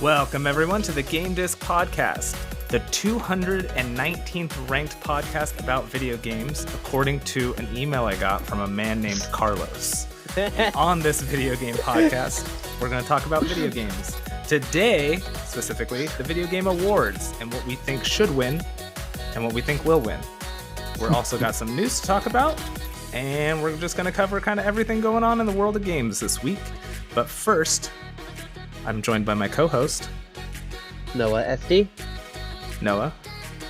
Welcome, everyone, to the Game Disc Podcast, the 219th ranked podcast about video games, according to an email I got from a man named Carlos. And on this video game podcast, we're going to talk about video games. Today, specifically, the Video Game Awards and what we think should win and what we think will win. We're also got some news to talk about, and we're just going to cover kind of everything going on in the world of games this week. But first, I'm joined by my co-host, Noah SD. Noah,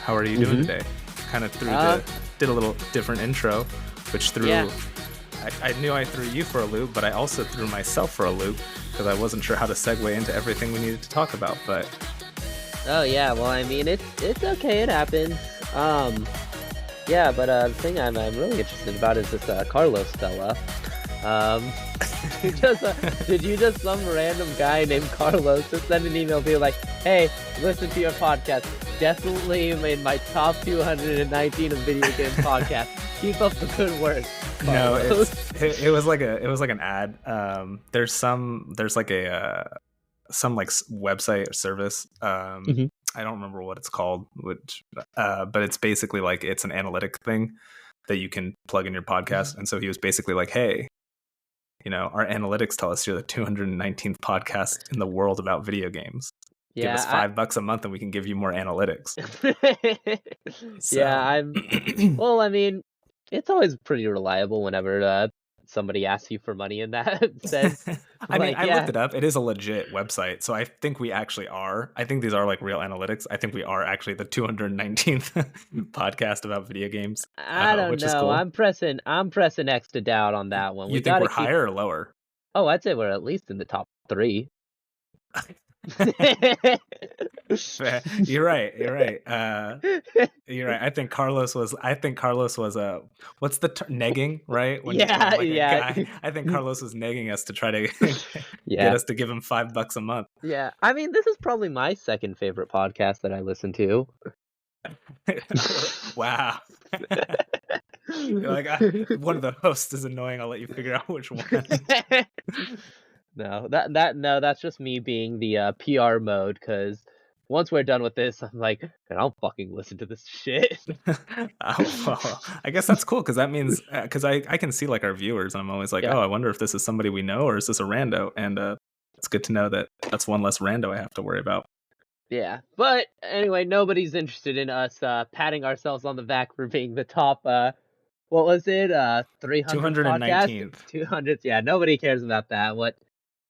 how are you doing today? Kind of did a little different intro, which threw. Yeah. I knew I threw you for a loop, but I also threw myself for a loop because I wasn't sure how to segue into everything we needed to talk about. But Oh yeah, well I mean it's okay, it happens. Yeah, but the thing I'm really interested about is this Carlos fella. Did you just some random guy named Carlos just send an email being like, hey, listen to your podcast. Definitely in my top 219 of video game podcasts. Keep up the good work. Carlos. No, it was like an ad. There's some website or service. I don't remember what it's called, but it's basically like it's an analytic thing that you can plug in your podcast. And so he was basically like, hey, you know, our analytics tell us you're the 219th podcast in the world about video games. Yeah, give us $5 a month and we can give you more analytics. Yeah, well, I mean, it's always pretty reliable whenever somebody asks you for money in that sense. I looked it up. It is a legit website. So I think we actually are. I think these are like real analytics. I think we are actually the 219th podcast about video games. I don't know. Cool. I'm pressing X to doubt on that one. You think we're higher or lower? Oh, I'd say we're at least in the top 3. You're right. You're right. I think Carlos was what's the negging, right? Yeah. I think Carlos was negging us to try to get us to give him $5 a month. Yeah. I mean, this is probably my second favorite podcast that I listen to. Wow. You're like, one of the hosts is annoying. I'll let you figure out which one. No, that's just me being the PR mode, because once we're done with this, I'm like, I don't fucking listen to this shit. Well, I guess that's cool, because that means, because I can see like our viewers, and I'm always like, oh, I wonder if this is somebody we know, or is this a rando? And it's good to know that that's one less rando I have to worry about. Yeah, but anyway, nobody's interested in us patting ourselves on the back for being the top, what was it, 219th. 200th, yeah, nobody cares about that. What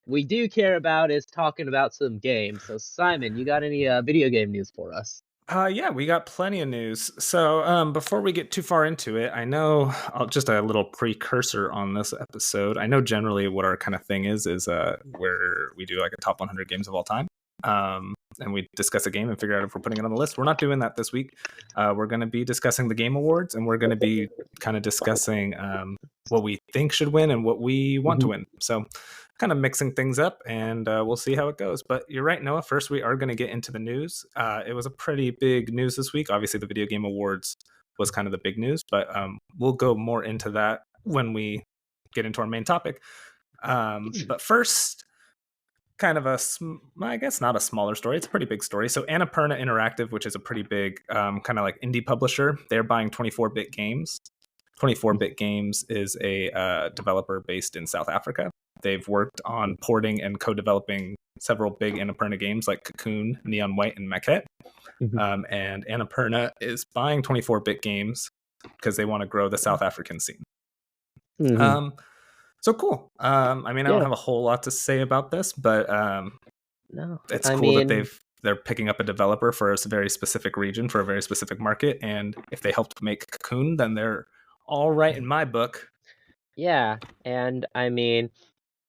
we do care about is talking about some games. So, Simon, you got any video game news for us? Yeah, we got plenty of news. So before we get too far into it, I know just a little precursor on this episode. I know generally what our kind of thing is where we do like a top 100 games of all time. And we discuss a game and figure out if we're putting it on the list. We're not doing that this week. We're going to be discussing the Game Awards, and we're going to be kind of discussing what we think should win and what we want to win. So kind of mixing things up, and we'll see how it goes. But you're right, Noah. First, we are going to get into the news. It was a pretty big news this week. Obviously, the Video Game Awards was kind of the big news, but we'll go more into that when we get into our main topic. But first, kind of I guess not a smaller story. It's a pretty big story. So Annapurna Interactive, which is a pretty big kind of like indie publisher, they're buying 24-Bit Games. 24-Bit Games is a developer based in South Africa. They've worked on porting and co-developing several big Annapurna games like Cocoon, Neon White, and Maquette. And Annapurna is buying 24-Bit Games because they want to grow the South African scene. So cool. I mean, I don't have a whole lot to say about this, but it's cool that they're picking up a developer for a very specific region, for a very specific market. And if they helped make Cocoon, then they're all right in my book. Yeah, and I mean,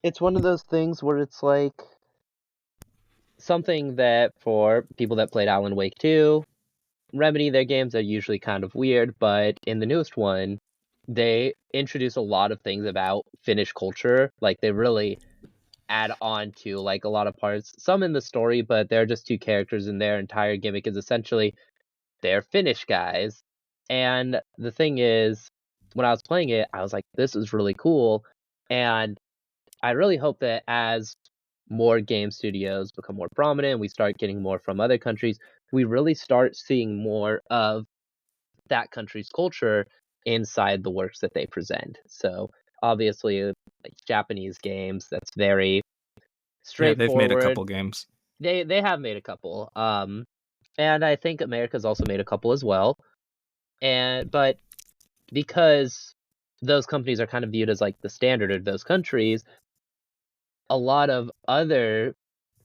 it's one of those things where it's like something that for people that played Alan Wake 2, Remedy, their games are usually kind of weird, but in the newest one, they introduce a lot of things about Finnish culture. Like, they really add on to like a lot of parts, some in the story, but they're just 2 characters, and their entire gimmick is essentially they're Finnish guys. And the thing is, when I was playing it, I was like, this is really cool. And I really hope that as more game studios become more prominent, we start getting more from other countries, we really start seeing more of that country's culture inside the works that they present. So obviously, like Japanese games, that's very Yeah, they've made a straightforward. couple games. They have made a couple, and I think America's also made a couple as well. But because those companies are kind of viewed as like the standard of those countries, a lot of other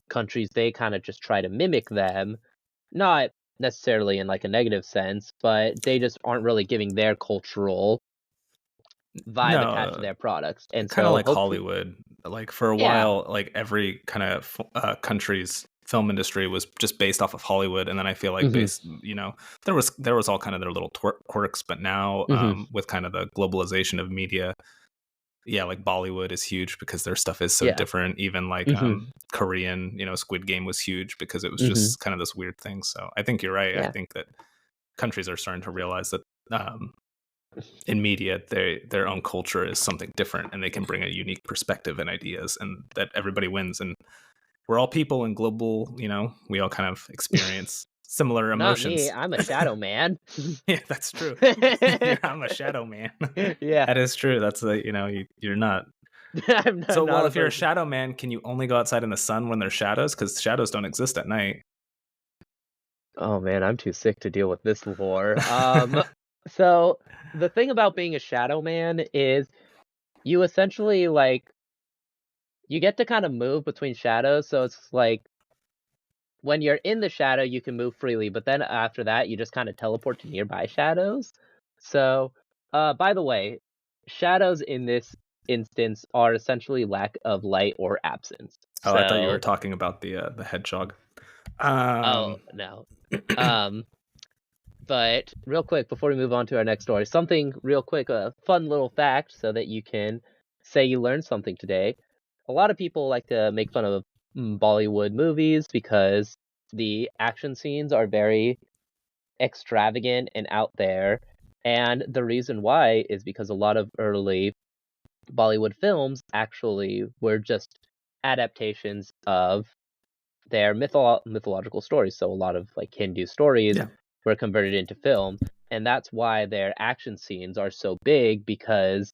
countries they kind of just try to mimic them, not necessarily in like a negative sense, but they just aren't really giving their cultural vibe attached to No, their products. And kind of so like hopefully, Hollywood. Like for a yeah. while, like every kind of country's film industry was just based off of Hollywood, and then I feel like Mhm. there was all kind of their little quirks, but now Mhm. with kind of the globalization of media, yeah, like Bollywood is huge because their stuff is so Yeah. different. Even like Mhm. Korean, Squid Game was huge because it was Mhm. just kind of this weird thing. So I think you're right. I Yeah. think that countries are starting to realize that in media, their own culture is something different, and they can bring a unique perspective and ideas, and that everybody wins. And we're all people and global. We all kind of experience similar Not me. emotions. I'm a shadow man. Yeah, that's true. I'm a shadow man. Yeah. That is true. That's you're not. I'm So, not well, a if you're a person. shadow man, can you only go outside in the sun when there's shadows? Because shadows don't exist at night. Oh man, I'm too sick to deal with this lore. So the thing about being a shadow man is you essentially like you get to kind of move between shadows, so it's like when you're in the shadow you can move freely, but then after that you just kind of teleport to nearby shadows. So, by the way, shadows in this instance are essentially lack of light or absence. Oh, I thought you were So, talking about the hedgehog. oh Um, no. Um But real quick, before we move on to our next story, something real quick, a fun little fact so that you can say you learned something today. A lot of people like to make fun of Bollywood movies because the action scenes are very extravagant and out there. And the reason why is because a lot of early Bollywood films actually were just adaptations of their mythological stories. So a lot of like Hindu stories yeah, were converted into film, and that's why their action scenes are so big because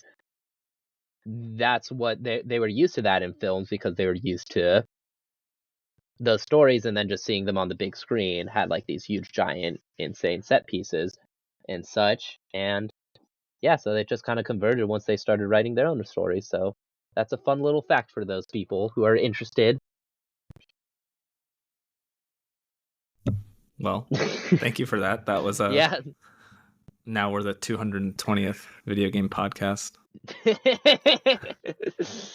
that's what they were used to that in films because they were used to those stories and then just seeing them on the big screen had like these huge giant insane set pieces and such. And yeah, so they just kind of converted once they started writing their own stories. So that's a fun little fact for those people who are interested. well, thank you for that. That was Yeah. now we're the 220th video game podcast.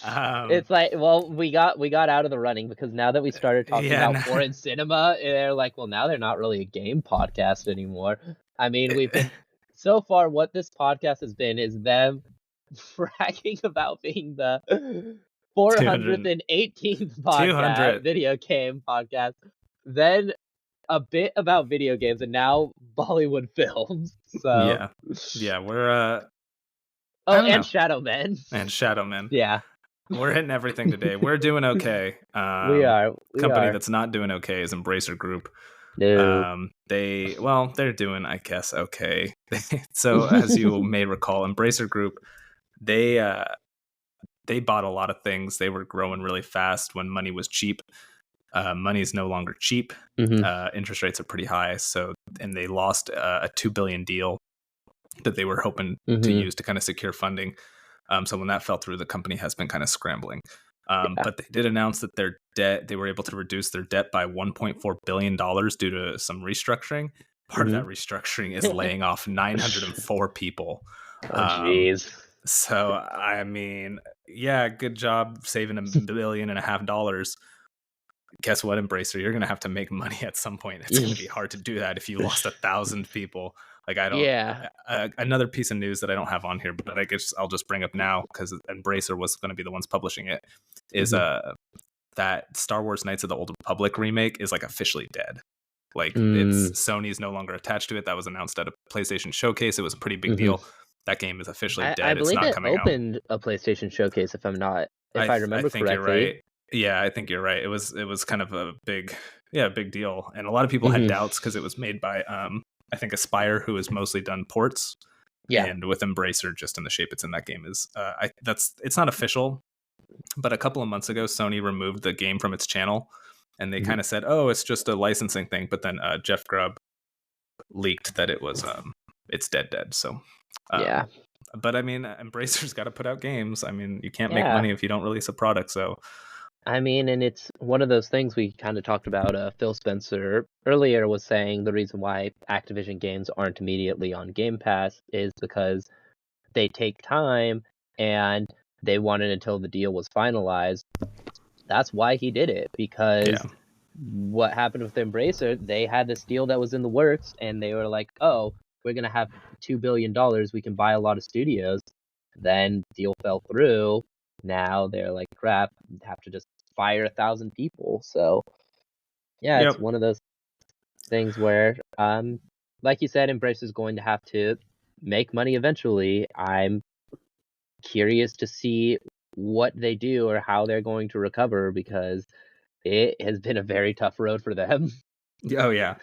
Um, It's like, well, we got out of the running because now that we started talking yeah, about no, foreign cinema, they're like, well, now they're not really a game podcast anymore. I mean, we've been so far. What this podcast has been is them bragging about being the 200, 418th podcast, 200. video game podcast, then a bit about video games, and now Bollywood films. So, Yeah, yeah, we're I oh, don't and know, Shadow Men. and Shadow Man. Yeah, We're hitting everything today. We're doing okay. we are. We Company are. that's not doing okay is Embracer Group. No. They're doing, I guess, okay. So as you may recall, Embracer Group, they bought a lot of things. They were growing really fast when money was cheap. Money is no longer cheap. Mhm. Interest rates are pretty high. And they lost a $2 billion deal that they were hoping to Mhm. use to kind of secure funding. So when that fell through, the company has been kind of scrambling. Yeah. But they did announce that their debt, they were able to reduce their debt by $1.4 billion due to some restructuring. Part of that Mhm. restructuring is laying off 904 people. Oh, Um, jeez. so, I mean, yeah, good job saving $1.5 billion. Guess what, Embracer? You're going to have to make money at some point. It's going to be hard to do that if you lost 1,000 people. Like, I don't. Yeah. Another piece of news that I don't have on here, but I guess I'll just bring up now because Embracer was going to be the ones publishing it. Is Mhm. that Star Wars Knights of the Old Republic remake is like officially dead. Like Mm. Sony's no longer attached to it. That was announced at a PlayStation showcase. It was a pretty big Mhm. deal. That game is officially I dead. It's believe not it coming out. opened a PlayStation showcase if I I remember think you're correctly. right. Yeah, I think you're right. It was kind of a big deal, and a lot of people had Hmm. doubts because it was made by I think Aspire, who has mostly done ports, Yeah. and with Embracer, just in the shape it's in that game is it's not official, but a couple of months ago, Sony removed the game from its channel, and they Mhm. kind of said, "Oh, it's just a licensing thing." But then Jeff Grubb leaked that it was it's dead. So, Yeah. um, but I mean, Embracer's got to put out games. I mean, you can't make Yeah. money if you don't release a product. So, I mean, and it's one of those things we kind of talked about. Phil Spencer earlier was saying the reason why Activision games aren't immediately on Game Pass is because they take time and they wanted until the deal was finalized. That's why he did it, because yeah, what happened with Embracer, they had this deal that was in the works, and they were like, "Oh, we're gonna have $2 billion. We can buy a lot of studios." Then deal fell through. Now they're like, "Crap, have to just fire 1,000 people." So yeah, it's yep, one of those things where, like you said, Embracer is going to have to make money eventually. I'm curious to see what they do or how they're going to recover, because it has been a very tough road for them. oh yeah.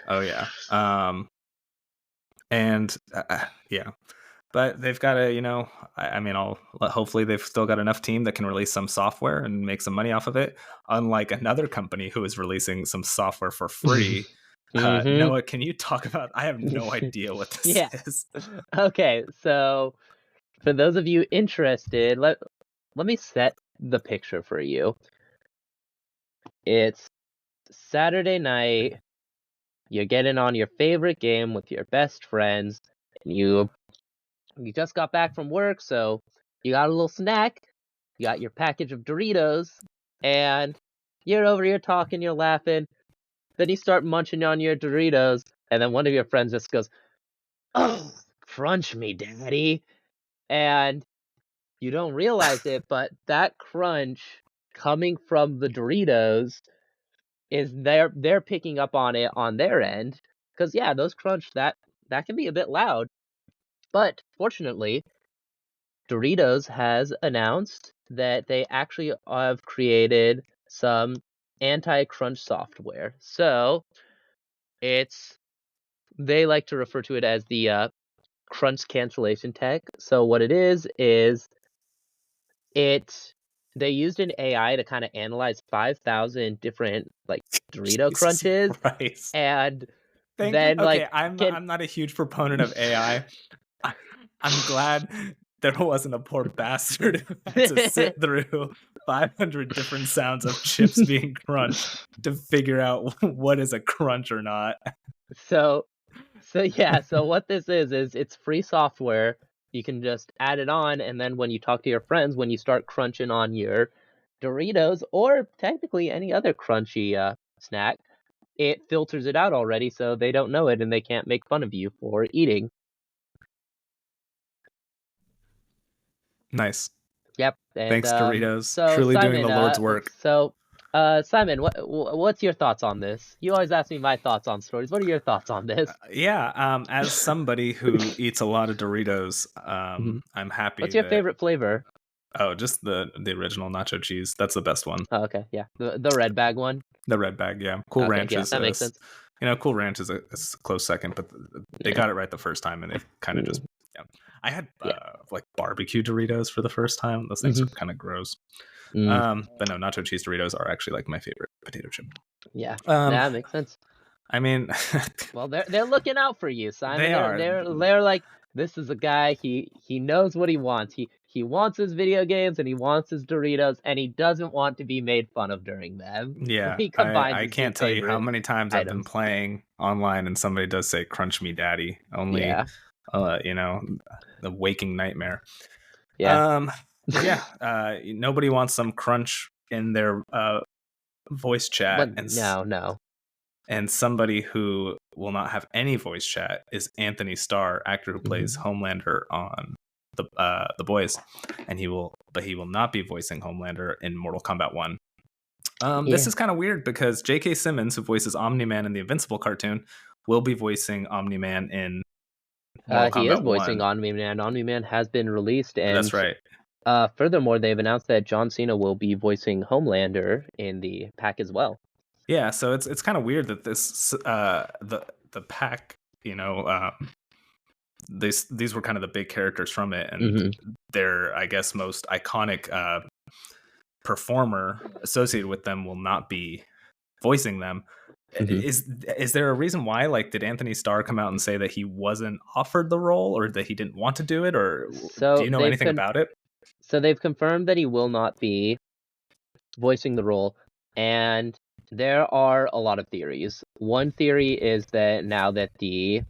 And yeah, but they've got to, I mean, I'll hopefully they've still got enough team that can release some software and make some money off of it. Unlike another company who is releasing some software for free. Hmm. Noah, can you talk about? I have no idea what this Yeah. is. Okay, so for those of you interested, let me set the picture for you. It's Saturday night. You're getting on your favorite game with your best friends, and you just got back from work, so you got a little snack. You got your package of Doritos, and you're over here talking, you're laughing. Then you start munching on your Doritos, and then one of your friends just goes, "Oh, crunch me, daddy." And you don't realize it, but that crunch coming from the Doritos is they're picking up on it on their end. Because yeah, those crunch, that can be a bit loud. But fortunately, Doritos has announced that they actually have created some anti-crunch software. So it's they like to refer to it as the crunch cancellation tech. So what it is it they used an AI to kind of analyze 5,000 different like Dorito Jesus crunches, Christ. and then like Okay, I'm can I'm not a huge proponent of AI. I'm glad there wasn't a poor bastard who had to sit through 500 different sounds of chips being crunched to figure out what is a crunch or not. so yeah, so what this is it's free software. You can just add it on, and then when you talk to your friends, when you start crunching on your Doritos or technically any other crunchy snack, it filters it out already, so they don't know it and they can't make fun of you for eating. Nice. Yep. And Thanks, Doritos. so Truly doing Simon, the Lord's work. Simon, what's your thoughts on this? You always ask me my thoughts on stories. What are your thoughts on this? Yeah, as somebody who eats a lot of Doritos, Mhm. I'm happy What's your that favorite flavor? just the original nacho cheese. That's the best one. Oh, okay, yeah, the red bag one. The red bag, yeah. Cool Okay, Ranch yeah, is that makes sense. Cool Ranch is a close second, but they Yeah. got it right the first time, and they kind of just Mm, yeah. I had yeah. like barbecue Doritos for the first time. Those things are Hmm. kind of gross. Mm, But no, nacho cheese Doritos are actually like my favorite potato chip. yeah, Um, that makes sense. I mean, Well, they're looking out for you, Simon. they They're are. they're like, this is a guy. He knows what he wants. He wants his video games and he wants his Doritos, and he doesn't want to be made fun of during them. So Yeah, he combines I his two can't tell you how favorite many times I've been items. playing online and somebody does say "Crunch me, daddy." Only, Yeah, you know, the waking nightmare. yeah. But yeah, nobody wants some crunch in their voice chat, But no, no. and somebody who will not have any voice chat is Anthony Starr, actor who plays Hmm. Homelander on the Boys, and he will not be voicing Homelander in Mortal Kombat 1. This Yeah. is kind of weird because J.K. Simmons, who voices Omni-Man in the Invincible cartoon, will be voicing Omni-Man in Mortal He is Kombat voicing 1. Omni Man. Omni Man has been released, That's and right. Furthermore, they've announced that John Cena will be voicing Homelander in the pack as well. Yeah, so it's kind of weird that this the pack, you know, these were kind of the big characters from it, and their, I guess, most iconic performer associated with them will not be voicing them. Is there a reason why? Like, did Anthony Starr come out and say that he wasn't offered the role, or that he didn't want to do it, or do you know anything about it? So they've confirmed that he will not be voicing the role, and there are a lot of theories. One theory is that now that the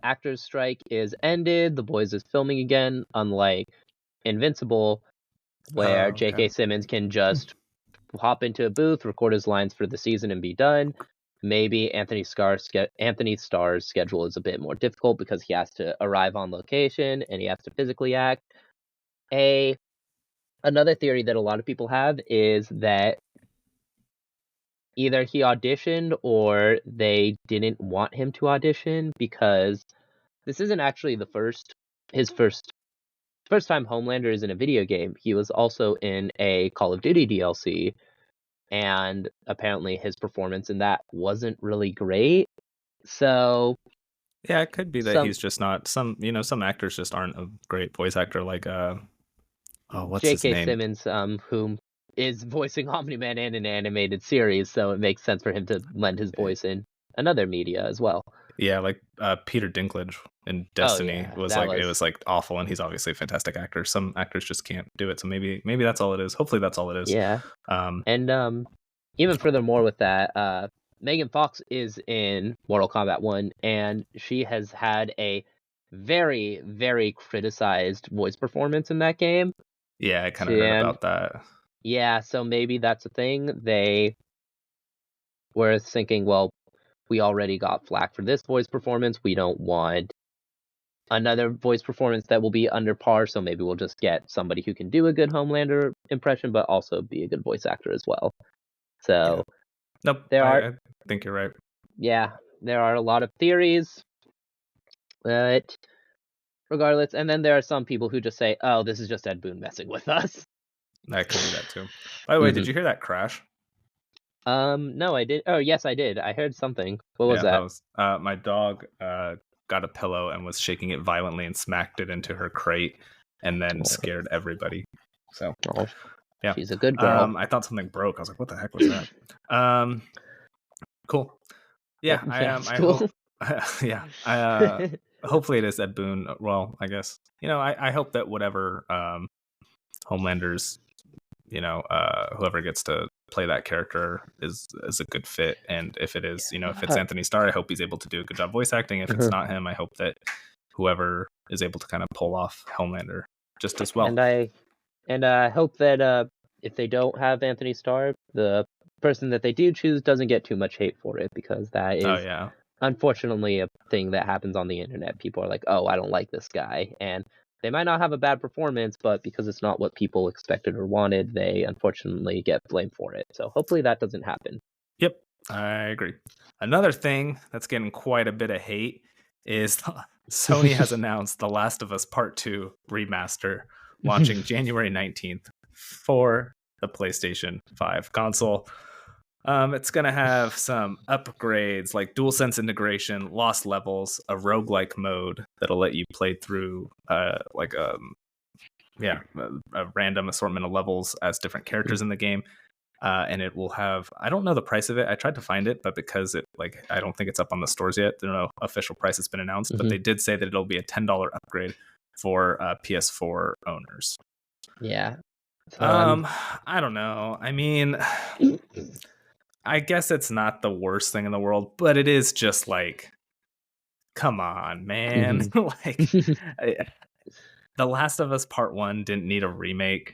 actors strike is ended, The Boys is filming again, unlike Invincible, where J.K. Simmons can just hop into a booth, record his lines for the season, and be done. Maybe Anthony Starr's schedule is a bit more difficult because he has to arrive on location and he has to physically act. Another theory that a lot of people have is that either he auditioned or they didn't want him to audition, because this isn't actually his first time Homelander is in a video game. He was also in a Call of Duty DLC, and apparently his performance in that wasn't really great. So yeah, it could be that he's just not some actors just aren't a great voice actor, like what's his name? J.K. Simmons, whom is voicing Omni-Man in an animated series, so it makes sense for him to lend his voice in another media as well. Yeah, like Peter Dinklage in Destiny it was awful, and he's obviously a fantastic actor. Some actors just can't do it, so maybe that's all it is. Hopefully that's all it is. Yeah. And even furthermore with that, Megan Fox is in Mortal Kombat 1, and she has had a very, very criticized voice performance in that game. Yeah, I kind of heard about that. Yeah, so maybe that's a thing. They were thinking, well, we already got flack for this voice performance. We don't want another voice performance that will be under par, so maybe we'll just get somebody who can do a good Homelander impression, but also be a good voice actor as well. So, nope, I think you're right. Yeah, there are a lot of theories, but regardless, and then there are some people who just say, oh, this is just Ed Boon messing with us. I could do that too. By the way, did you hear that crash? No, I did. Oh, yes, I did. I heard something. What was that? My dog got a pillow and was shaking it violently and smacked it into her crate, and then scared everybody. So, yeah, she's a good girl. I thought something broke. I was like, "What the heck was that?" Cool. Yeah, hopefully it is Ed Boon. Well, I guess I hope that whatever Homelander's whoever gets to play that character is a good fit, and if it is, if it's Anthony Starr, I hope he's able to do a good job voice acting. If it's not him, I hope that whoever is able to kind of pull off Homelander just as well. And I hope that if they don't have Anthony Starr, the person that they do choose doesn't get too much hate for it, because that is unfortunately a thing that happens on the internet. People are like, oh, I don't like this guy, and they might not have a bad performance, but because it's not what people expected or wanted, they unfortunately get blamed for it. So hopefully that doesn't happen. Yep, I agree. Another thing that's getting quite a bit of hate is Sony has announced The Last of Us Part 2 remaster launching January 19th for the PlayStation 5 console. It's going to have some upgrades like DualSense integration, lost levels, a roguelike mode that'll let you play through a random assortment of levels as different characters in the game. And it will have, I don't know the price of it. I tried to find it, but because I don't think it's up on the stores yet. There's no official price that's been announced, but they did say that it'll be a $10 upgrade for PS4 owners. Yeah. I don't know. I mean, I guess it's not the worst thing in the world, but it is just like, come on, man. The Last of Us Part 1 didn't need a remake.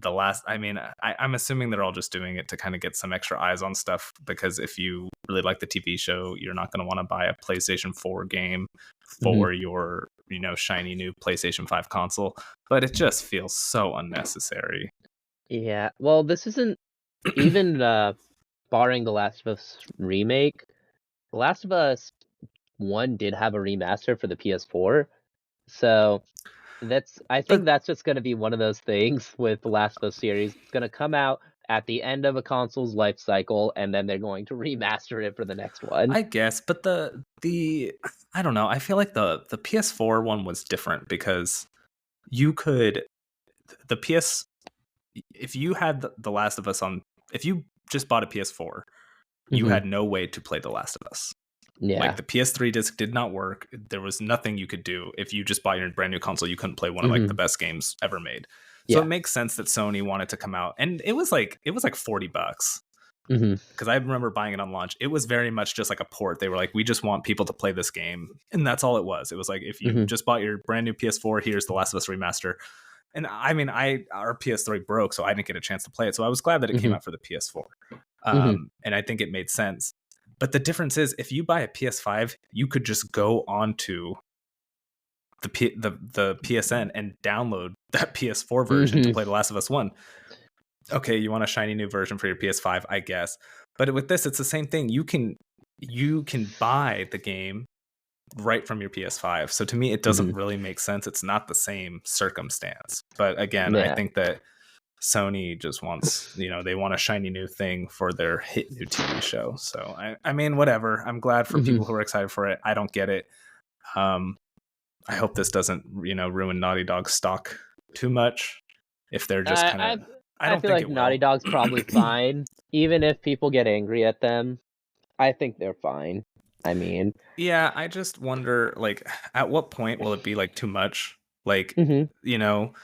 I'm assuming they're all just doing it to kind of get some extra eyes on stuff, because if you really like the TV show, you're not going to want to buy a PlayStation 4 game for your, shiny new PlayStation 5 console. But it just feels so unnecessary. Yeah, well, this isn't even barring The Last of Us remake. The Last of Us 1 did have a remaster for the PS4, so I But think that's just gonna be one of those things with the Last of Us series. It's gonna come out at the end of a console's life cycle, and then they're going to remaster it for the next one. I guess, but the I don't know. I feel like the PS4 one was different because you could the PS if you had the Last of Us on if you just bought a PS4, you Mhm. had no way to play The Last of Us. Like Yeah. the PS3 disc did not work. There was nothing you could do. If you just bought your brand new console, you couldn't play one of like the Mhm. best games ever made. So it Yeah. makes sense that Sony wanted to come out, and it was like $40 Mhm. because I remember buying it on launch. It was very much just like a port. They were like, we just want people to play this game, and that's all it was. It was like, if you Mhm. just bought your brand new PS4, here's The Last of Us remaster. And I mean, our PS3 broke, so I didn't get a chance to play it. So I was glad that it came Mhm. out for the PS4, Mhm. and I think it made sense. But the difference is, if you buy a PS5, you could just go onto the PSN and download that PS4 version to Mhm. play The Last of Us 1. Okay, you want a shiny new version for your PS5, I guess. But with this, it's the same thing. You can buy the game right from your PS5. So to me, it doesn't Mhm. really make sense. It's not the same circumstance. But again, I Yeah. think that Sony just wants, they want a shiny new thing for their hit new TV show. So I mean, whatever. I'm glad for Mhm. people who are excited for it. I don't get it. Um, I hope this doesn't, ruin Naughty Dog's stock too much. If they're just kind I of, I I don't feel think like it Naughty will. Dog's probably fine, even if people get angry at them. I think they're fine. I mean, Yeah, I just wonder, like, at what point will it be like too much? Like, mhm. you know,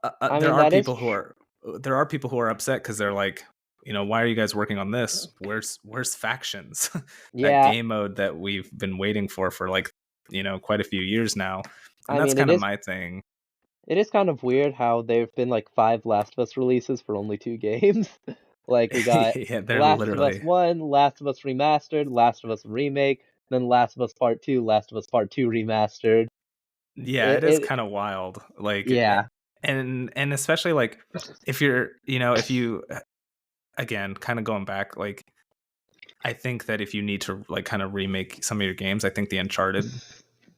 I there mean are that is people who are upset because they're like, why are you guys working on this? Where's factions? That yeah. game mode that we've been waiting for like, quite a few years now, and I that's mean kind of my thing. it is kind of weird how there've been like 5 Last of Us releases for only 2 games. Like we got Yeah, they're Last of Us literally. 1, Last of Us Remastered, Last of Us Remake, then Last of Us Part 2, Last of Us Part 2 Remastered. Yeah, it is It kind of wild. Like, yeah. and especially like if you're, if you again, kind of going back, like I think that if you need to like kind of remake some of your games, I think the Uncharted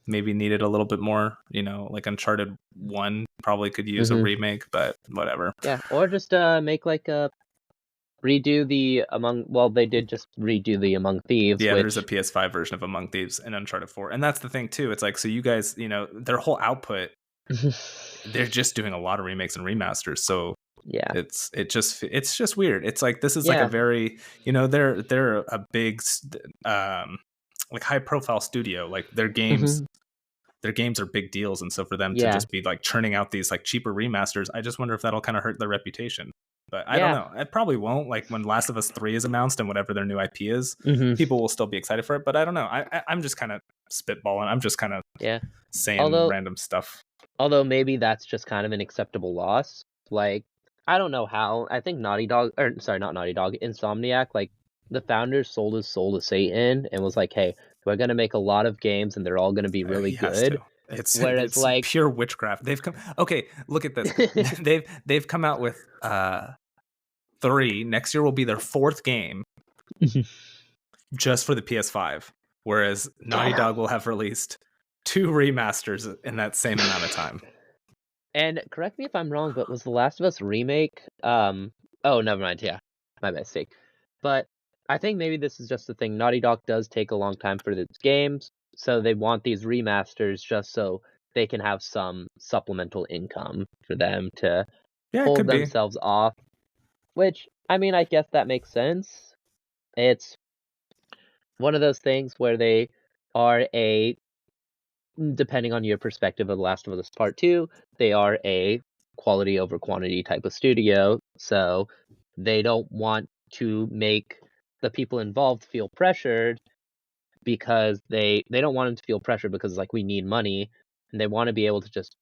maybe needed a little bit more. Like Uncharted 1 probably could use a Mhm. remake, but whatever. Yeah, or just make like a redo the Among well, they did just redo the Among Thieves, Yeah, there's a which PS5 version of Among Thieves and Uncharted 4. And that's the thing too. It's like, so you guys, their whole output, they're just doing a lot of remakes and remasters. So yeah. it's just weird. It's like, this is like a Yeah. very, they're a big like high profile studio. Like Mhm. their games are big deals, and so for them to Yeah. just be like churning out these like cheaper remasters, I just wonder if that'll kind of hurt their reputation. But I don't Yeah. know. It probably won't. Like when Last of Us 3 is announced and whatever their new IP is, Mhm. people will still be excited for it. But I don't know. I'm just kind of spitballing. I'm just kind of Yeah. saying Although random stuff. Although maybe that's just kind of an acceptable loss. Like, I don't know how. I think Naughty Dog, or sorry, not Naughty Dog, Insomniac, like the founders sold his soul to Satan and was like, "Hey, we're gonna make a lot of games and they're all gonna be really He has good." to. It's Whereas, it's like, pure witchcraft. They've come. Okay, look at this. They've come out with 3. Next year will be their 4th game just for the PS5, whereas Naughty Dog will have released 2 remasters in that same amount of time. and correct me if I'm wrong, but was The Last of Us remake? Oh, never mind. Yeah, my mistake. But I think maybe this is just the thing. Naughty Dog does take a long time for its games, so they want these remasters just so they can have some supplemental income for them to Yeah, it hold could be. themselves off. Which, I mean, I guess that makes sense. It's one of those things where they are depending on your perspective of The Last of Us Part 2, they are a quality over quantity type of studio. So they don't want to make the people involved feel pressured because they don't want them to feel pressured because like we need money and they want to be able to just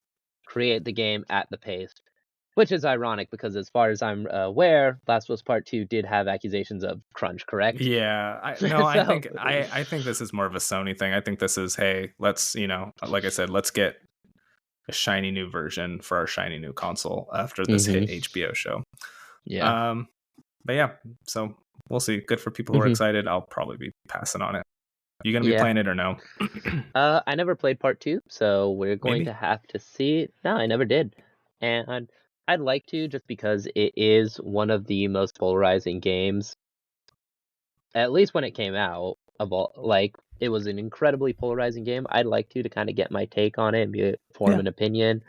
create the game at the pace. Which is ironic because as far as I'm aware, Last of Us Part 2 did have accusations of crunch, correct? Yeah, I So think I think this is more of a Sony thing. I think this is, hey, let's, like I said, let's get a shiny new version for our shiny new console after this hit Mhm. HBO show. Yeah. Um, but yeah, so we'll see. Good for people who are Mhm. excited. I'll probably be passing on it. You gonna be Yeah. playing it or no? I never played part two, so we're going to Maybe. have to see. No, I never did, and I'd like to just because it is one of the most polarizing games, at least when it came out. Of all, like it was an incredibly polarizing game. I'd like to kind of get my take on it and form Yeah. an opinion,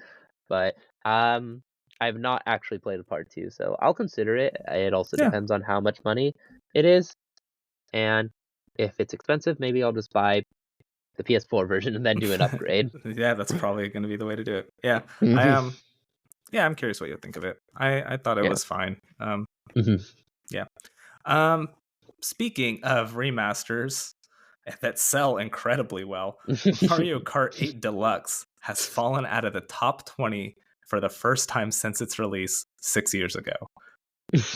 but I've not actually played a part two, so I'll consider it. It also Yeah. depends on how much money it is, and if it's expensive, maybe I'll just buy the PS4 version and then do an upgrade. Yeah, that's probably gonna be the way to do it. Yeah. I Mhm. Yeah, I'm curious what you think of it. I thought it Yeah. was fine. Mhm. Yeah. Um, Speaking of remasters that sell incredibly well, Mario Kart 8 Deluxe has fallen out of the top 20 for the first time since its release 6 years ago.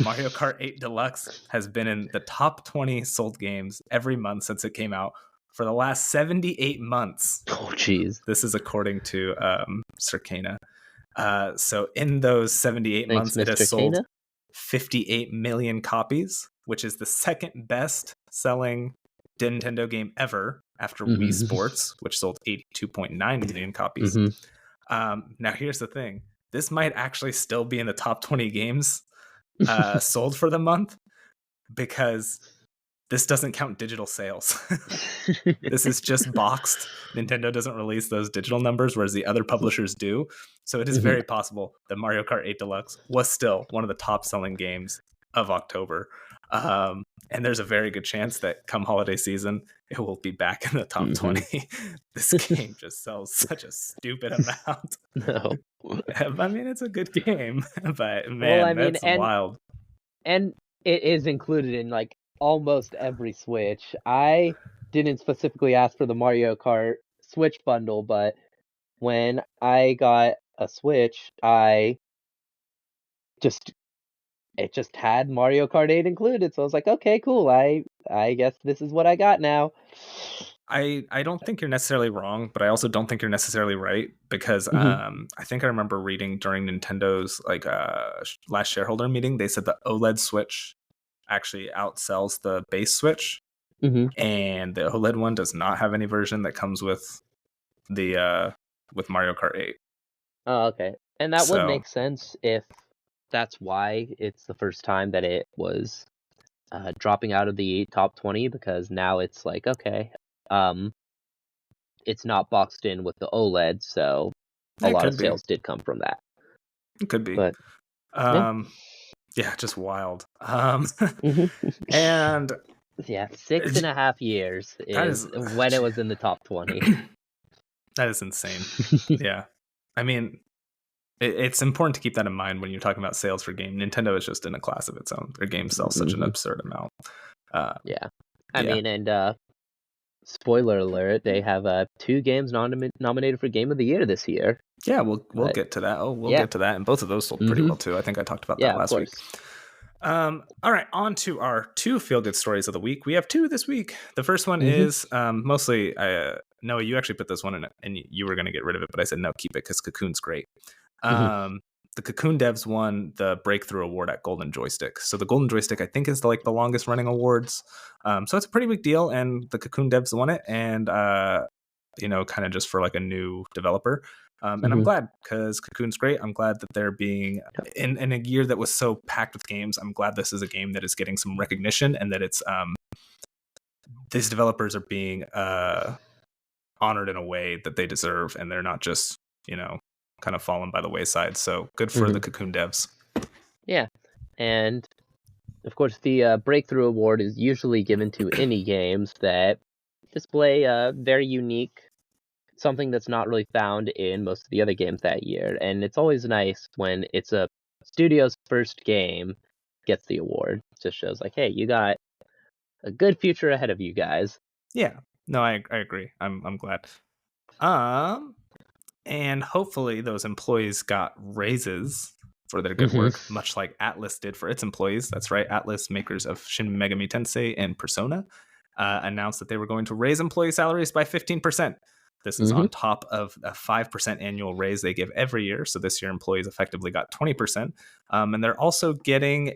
Mario Kart 8 Deluxe has been in the top 20 sold games every month since it came out for the last 78 months. Oh, jeez. This is according to Circana. So in those 78 Thanks, months, it has Mr. sold Kana. 58 million copies, which is the second best selling Nintendo game ever after Wii Mhm. Sports, which sold 82.9 million copies. Mhm. Now, here's the thing. This might actually still be in the top 20 games sold for the month because this doesn't count digital sales. This is just boxed. Nintendo doesn't release those digital numbers, whereas the other publishers do. So it is Mhm. very possible that Mario Kart 8 Deluxe was still one of the top selling games of October. And there's a very good chance that come holiday season, it will be back in the top Mhm. 20. This game just sells such a stupid amount. No. I mean, it's a good game, but Well, I man, mean, that's wild. and it is included in like almost every Switch. I didn't specifically ask for the Mario Kart Switch bundle, but when I got a Switch, I just it just had Mario Kart 8 included, so I was like, okay, cool. I guess this is what I got now. I don't think you're necessarily wrong, but I also don't think you're necessarily right because Mhm. I think I remember reading during Nintendo's last shareholder meeting, they said the OLED Switch actually outsells the base Switch, Mhm. and the OLED one does not have any version that comes the with Mario Kart 8. Oh, okay. And that would So make sense if that's why it's the first time that it was dropping out of the top 20 because now it's like, okay, um, it's not boxed in with the OLED, so a it lot of could be, sales did come from that. it could be. But yeah. Um, yeah, just wild. Mhm. And Yeah, 6.5 years that is is when it was in the top 20. that is insane. Yeah, I mean, it's important to keep that in mind when you're talking about sales for game. Nintendo is just in a class of its own. Their games sell such an Mhm. absurd amount. Uh, Yeah. I yeah, mean, and spoiler alert, they have two games nominated for Game of the Year this year. yeah, we'll But get to that. Oh, we'll yeah. get to that. And both of those sold pretty Hmm. well too. I think I talked about Yeah, that of last week. course. All right, on to our two feel good stories of the week. We have two this week. The first one Hmm. is mostly Noah. You actually put this one in, and you were going to get rid of it, but I said no, keep it because Cocoon's great. Hmm. The Cocoon devs won the Breakthrough Award at Golden Joystick. So the Golden Joystick, I think, is the longest running awards. So it's a pretty big deal, and the Cocoon devs won it, and kind of just for like a new developer. And I'm Hmm. glad because Cocoon's great. I'm glad that they're being in a year that was so packed with games. I'm glad this is a game that is getting some recognition and that it's these developers are being honored in a way that they deserve, and they're not just kind of fallen by the wayside. So good for Hmm. the Cocoon devs. Yeah. And of course, the Breakthrough Award is usually given to indie games that display a very unique something that's not really found in most of the other games that year. And it's always nice when it's a studio's first game gets the award. It just shows like, hey, you got a good future ahead of you guys. Yeah, no, I agree. I'm glad. And hopefully those employees got raises for their good Hmm. work, much like Atlas did for its employees. That's right, Atlas, makers of Shin Megami Tensei and Persona, announced that they were going to raise employee salaries by 15%. This is Hmm. on top of a 5% annual raise they give every year. So this year, employees effectively got 20%. And they're also getting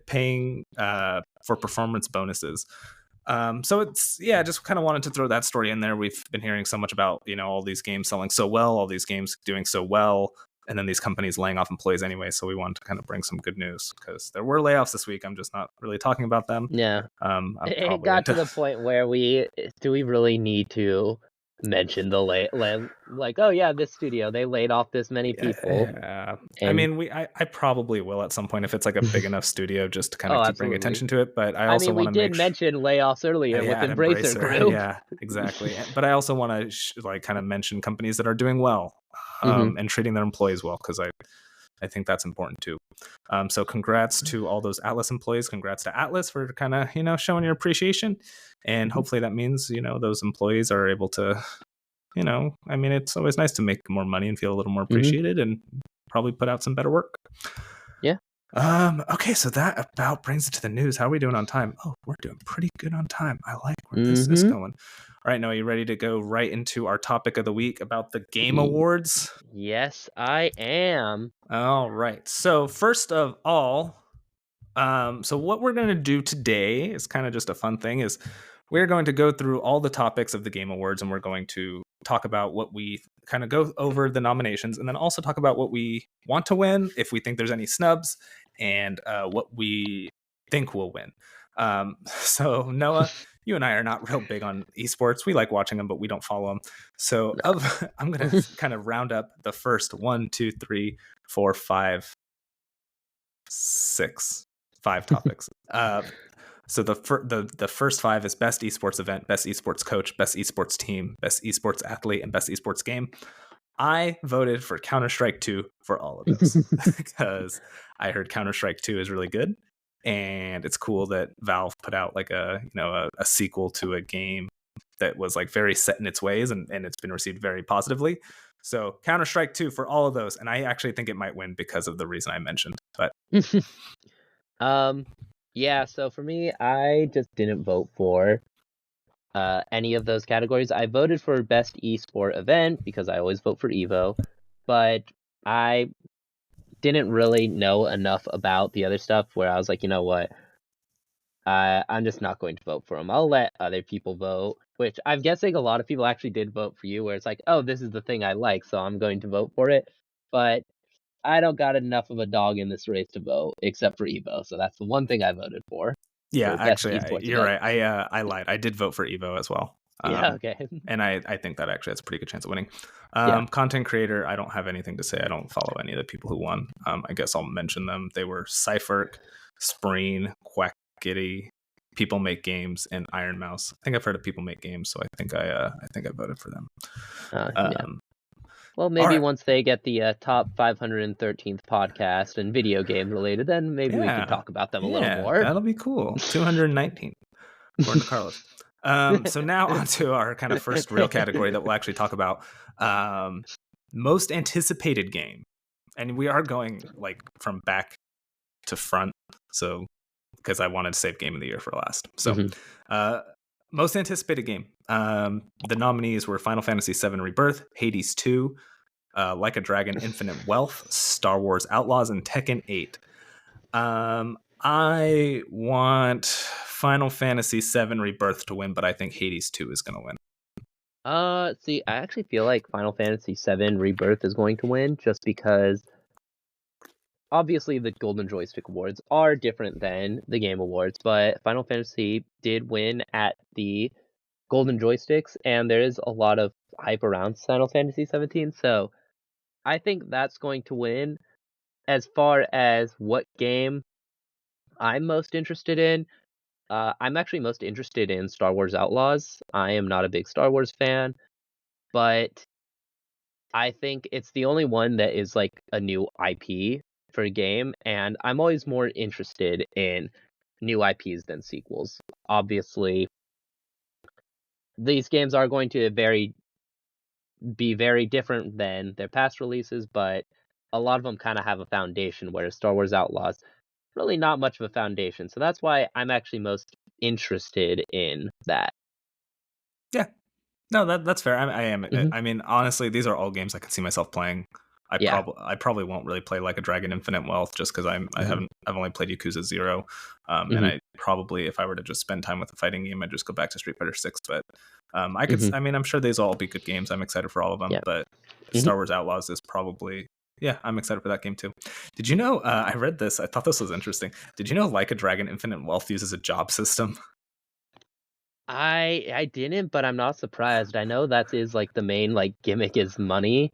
paying for performance bonuses. So it's just kind of wanted to throw that story in there. We've been hearing so much about all these games selling so well, all these games doing so well, and then these companies laying off employees anyway. So we wanted to kind of bring some good news because there were layoffs this week. I'm just not really talking about them. Yeah. I'm It got to the point where we really need to mention the like, oh yeah, this studio, they laid off this many people. Yeah. And I mean, I probably will at some point if it's like a big enough studio just to kind of keep bring absolutely. attention to it. But I also want to we did mention layoffs earlier with Embracer Group. Yeah, exactly. But I also want to like kind of mention companies that are doing well and treating their employees well, because I think that's important too. So congrats to all those Atlas employees. Congrats to Atlas for kind of, showing your appreciation. And hopefully that means, those employees are able to, I mean, it's always nice to make more money and feel a little more appreciated and probably put out some better work. Yeah. Okay, so that about brings it to the news. How are we doing on time? Oh, we're doing pretty good on time. I like where this is going. All right, Noah, you ready to go right into our topic of the week about the Game Awards? Yes, I am. All right. So first of all, so what we're going to do today is kind of just a fun thing. Is we're going to go through all the topics of the Game Awards, and we're going to talk about what we kind of go over the nominations, and then also talk about what we want to win, if we think there's any snubs, and what we think will win. So Noah, you and I are not real big on esports. We like watching them, but we don't follow them. So I'm going to kind of round up the first 1, 2, 3, 4, 5, 6, 5 topics. So the first 5 is best esports event, best esports coach, best esports team, best esports athlete, and best esports game. I voted for Counter-Strike 2 for all of those because I heard Counter-Strike 2 is really good, and it's cool that Valve put out like a sequel to a game that was like very set in its ways, and it's been received very positively. So Counter-Strike 2 for all of those, and I actually think it might win because of the reason I mentioned. But yeah, so for me, I just didn't vote for any of those categories. I voted for best esport event because I always vote for Evo, but I didn't really know enough about the other stuff where I was like, you know what, I'm just not going to vote for them. I'll let other people vote, which I'm guessing a lot of people actually did vote for you, where it's like, oh, this is the thing I like, so I'm going to vote for it. But I don't got enough of a dog in this race to vote, except for Evo. So that's the one thing I voted for. Yeah, actually, you're right. I lied. I did vote for Evo as well. Yeah, okay. And I think that actually has a pretty good chance of winning. Yeah. Content creator, I don't have anything to say. I don't follow any of the people who won. I guess I'll mention them. They were Cypherk, Spreen, Quackity, People Make Games, and Iron Mouse. I think I've heard of People Make Games, so I think I voted for them. Yeah. Well, maybe once they get the top 513th podcast and video game related, then maybe we can talk about them a little more. That'll be cool. 219, according to Carlos. So now on to our kind of first real category that we'll actually talk about. Most anticipated game. And we are going like from back to front. So because I wanted to save Game of the Year for last. So most anticipated game. The nominees were Final Fantasy VII Rebirth, Hades 2, Like a Dragon Infinite Wealth, Star Wars Outlaws, and Tekken 8. I want Final Fantasy VII Rebirth to win, but I think Hades 2 is going to win. See, I actually feel like Final Fantasy VII Rebirth is going to win just because obviously the Golden Joystick Awards are different than the Game Awards, but Final Fantasy did win at the Golden Joysticks, and there is a lot of hype around Final Fantasy 17, so I think that's going to win. As far as what game I'm most interested in, I'm actually most interested in Star Wars Outlaws. I am not a big Star Wars fan, but I think it's the only one that is like a new IP for a game, and I'm always more interested in new IPs than sequels. Obviously, these games are going to be very different than their past releases, but a lot of them kind of have a foundation, whereas Star Wars Outlaws, really not much of a foundation. So that's why I'm actually most interested in that. Yeah. No, that's fair. I am. I mean, honestly, these are all games I can see myself playing. Yeah. I probably won't really play Like a Dragon Infinite Wealth just because I've only played Yakuza 0, and I probably, if I were to just spend time with a fighting game, I'd just go back to Street Fighter 6. But I mean, I'm sure these will all be good games. I'm excited for all of them. Yeah. But Star Wars Outlaws is probably, yeah, I'm excited for that game too. Did you know? I read this. I thought this was interesting. Did you know Like a Dragon Infinite Wealth uses a job system? I didn't, but I'm not surprised. I know that is like the main like gimmick is money.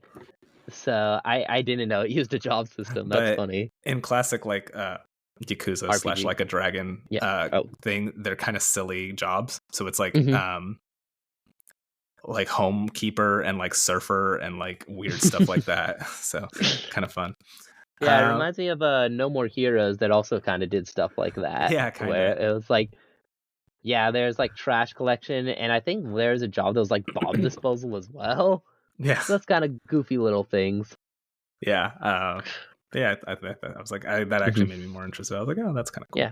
So I didn't know it used a job system. That's But funny. in classic like Yakuza RPG. / Like a Dragon thing, they're kind of silly jobs. So it's like like homekeeper and like surfer and like weird stuff like that. So kind of fun. Yeah, it reminds me of No More Heroes that also kind of did stuff like that. Yeah, kind where of. it was like, yeah, there's like trash collection, and I think there's a job that was like bomb disposal as well. Yeah, so that's kind of goofy little things. Yeah, yeah. I was like, that actually made me more interested. I was like, oh, that's kind of cool. Yeah.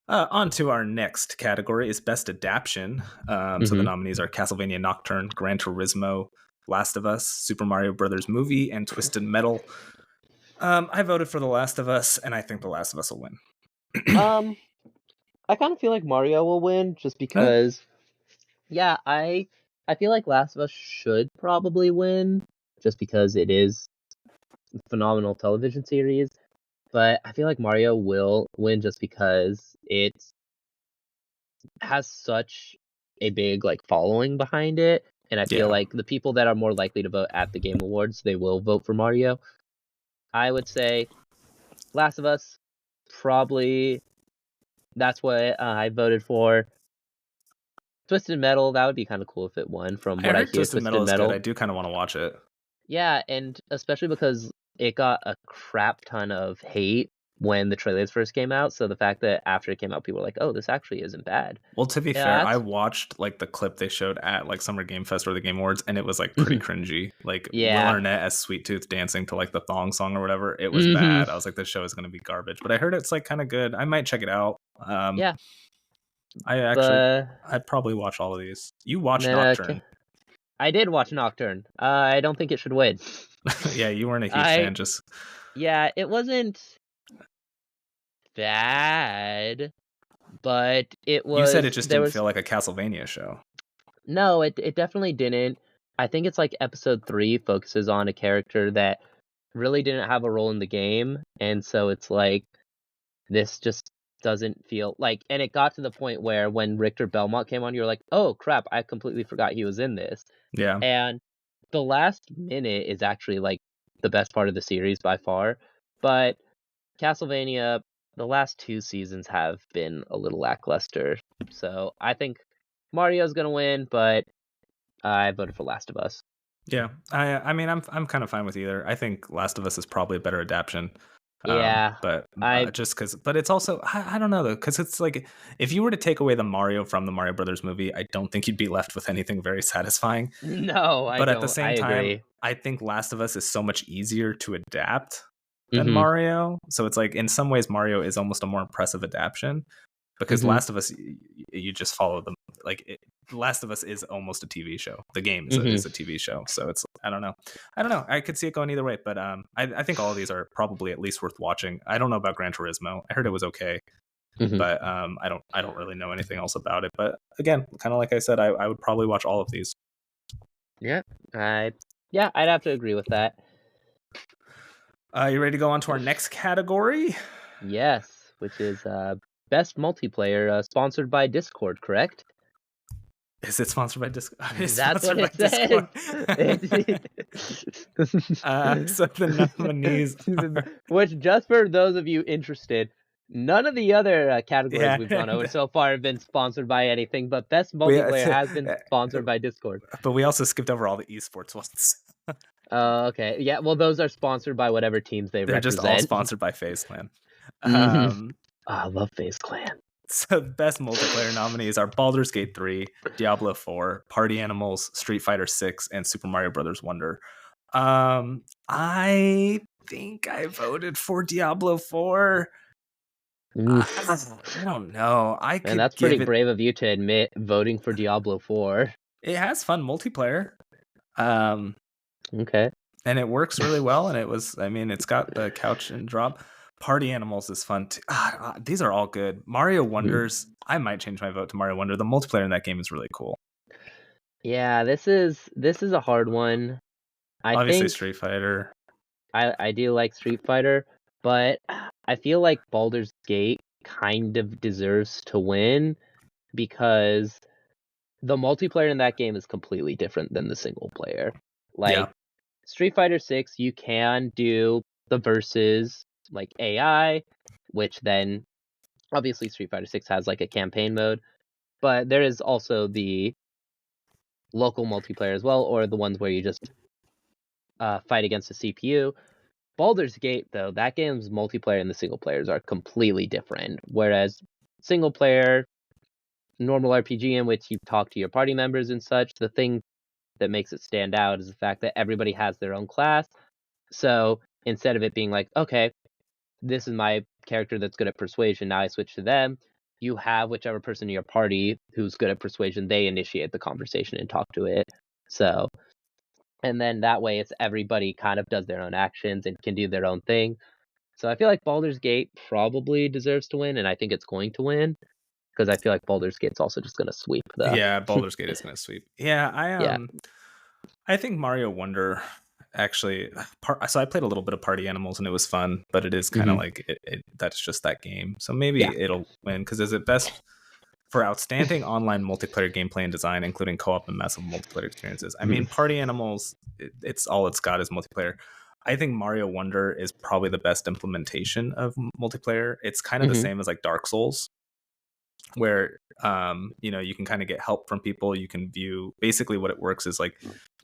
On to our next category is Best Adaptation. So the nominees are Castlevania Nocturne, Gran Turismo, Last of Us, Super Mario Brothers Movie, and Twisted Metal. I voted for The Last of Us, and I think The Last of Us will win. I kind of feel like Mario will win just because, yeah, I feel like Last of Us should probably win just because it is a phenomenal television series. But I feel like Mario will win just because it has such a big like following behind it. And I feel like the people that are more likely to vote at the Game Awards, they will vote for Mario. I would say Last of Us, probably that's what I voted for. Twisted Metal, that would be kind of cool if it won from what I hear. Twisted Metal is good. I do kind of want to watch it. Yeah, and especially because it got a crap ton of hate when the trailers first came out. So the fact that after it came out, people were like, "Oh, this actually isn't bad." Well, to be fair, I watched like the clip they showed at like Summer Game Fest or the Game Awards, and it was like pretty cringy. Like Will Arnett as Sweet Tooth dancing to like the thong song or whatever. It was bad. I was like, this show is going to be garbage. But I heard it's like kind of good. I might check it out. Yeah. I'd probably watch all of these. You watched Nocturne. I did watch Nocturne. I don't think it should win. Yeah, you weren't a huge fan. Yeah, it wasn't bad, but it was. You said it just didn't feel like a Castlevania show. No, it definitely didn't. I think it's like episode 3 focuses on a character that really didn't have a role in the game, and so it's like this just doesn't feel like. And it got to the point where when Richter Belmont came on, you're like, oh crap, I completely forgot he was in this. Yeah. And the last minute is actually like the best part of the series by far. But Castlevania, the last 2 seasons have been a little lackluster. So I think Mario's gonna win, but I voted for Last of Us. Yeah, I mean, I'm kind of fine with either. I think Last of Us is probably a better adaptation. Yeah, but but it's also I don't know though, because it's like if you were to take away the Mario from the Mario Brothers movie, I don't think you'd be left with anything very satisfying. No, but at the same time, I think Last of Us is so much easier to adapt than Mario. So it's like in some ways Mario is almost a more impressive adaptation because Last of Us, you just follow them. Like Last of Us is almost a TV show. The game is a TV show. So it's I don't know. I could see it going either way, but I think all of these are probably at least worth watching. I don't know about Gran Turismo. I heard it was okay, but I don't really know anything else about it. But again, kind of like I said, I would probably watch all of these. Yeah, I'd have to agree with that. You ready to go on to our next category? Yes, which is best multiplayer, sponsored by Discord, correct? Is it sponsored by Discord? That's what it says. So the nominees which, just for those of you interested, none of the other categories we've gone over so far have been sponsored by anything, but best multiplayer has been sponsored by Discord. But we also skipped over all the esports ones. Okay. Yeah, well, those are sponsored by whatever teams they represent. They're just all sponsored by FaZe Clan. I love FaZe Clan. So the best multiplayer nominees are Baldur's Gate 3, Diablo 4, Party Animals, Street Fighter 6, and Super Mario Brothers Wonder. I think I voted for Diablo 4. I don't know. And that's pretty brave of you to admit voting for Diablo 4. It has fun multiplayer. Okay. and it works really well. And it's got the couch and drop. Party Animals is fun too. These are all good. Mario Wonders, I might change my vote to Mario Wonder. The multiplayer in that game is really cool. Yeah, this is a hard one. I Obviously, think Street Fighter. I do like Street Fighter, but I feel like Baldur's Gate kind of deserves to win because the multiplayer in that game is completely different than the single player. Like Yeah. Street Fighter 6, you can do the versus like AI, which then obviously Street Fighter 6 has like a campaign mode, but there is also the local multiplayer as well, or the ones where you just fight against the CPU. Baldur's Gate, though, that game's multiplayer and the single players are completely different. Whereas single player, normal RPG in which you talk to your party members and such, the thing that makes it stand out is the fact that everybody has their own class. So instead of it being like, okay, this is my character that's good at persuasion, now I switch to them, you have whichever person in your party who's good at persuasion, they initiate the conversation and talk to it. So, and then that way it's everybody kind of does their own actions and can do their own thing. So I feel like Baldur's Gate probably deserves to win, and I think it's going to win because I feel like Baldur's Gate's also just going to sweep the. Yeah, Baldur's Gate is going to sweep. Yeah, Yeah. I think Mario Wonder actually. So I played a little bit of Party Animals and it was fun, but it is kind of like that's just that game. So maybe it'll win because is it best for outstanding online multiplayer gameplay and design, including co-op and massive multiplayer experiences. I mean, Party Animals, it's all it's got is multiplayer. I think Mario Wonder is probably the best implementation of multiplayer. It's kind of the same as like Dark Souls, where you can kind of get help from people. You can view, basically what it works is like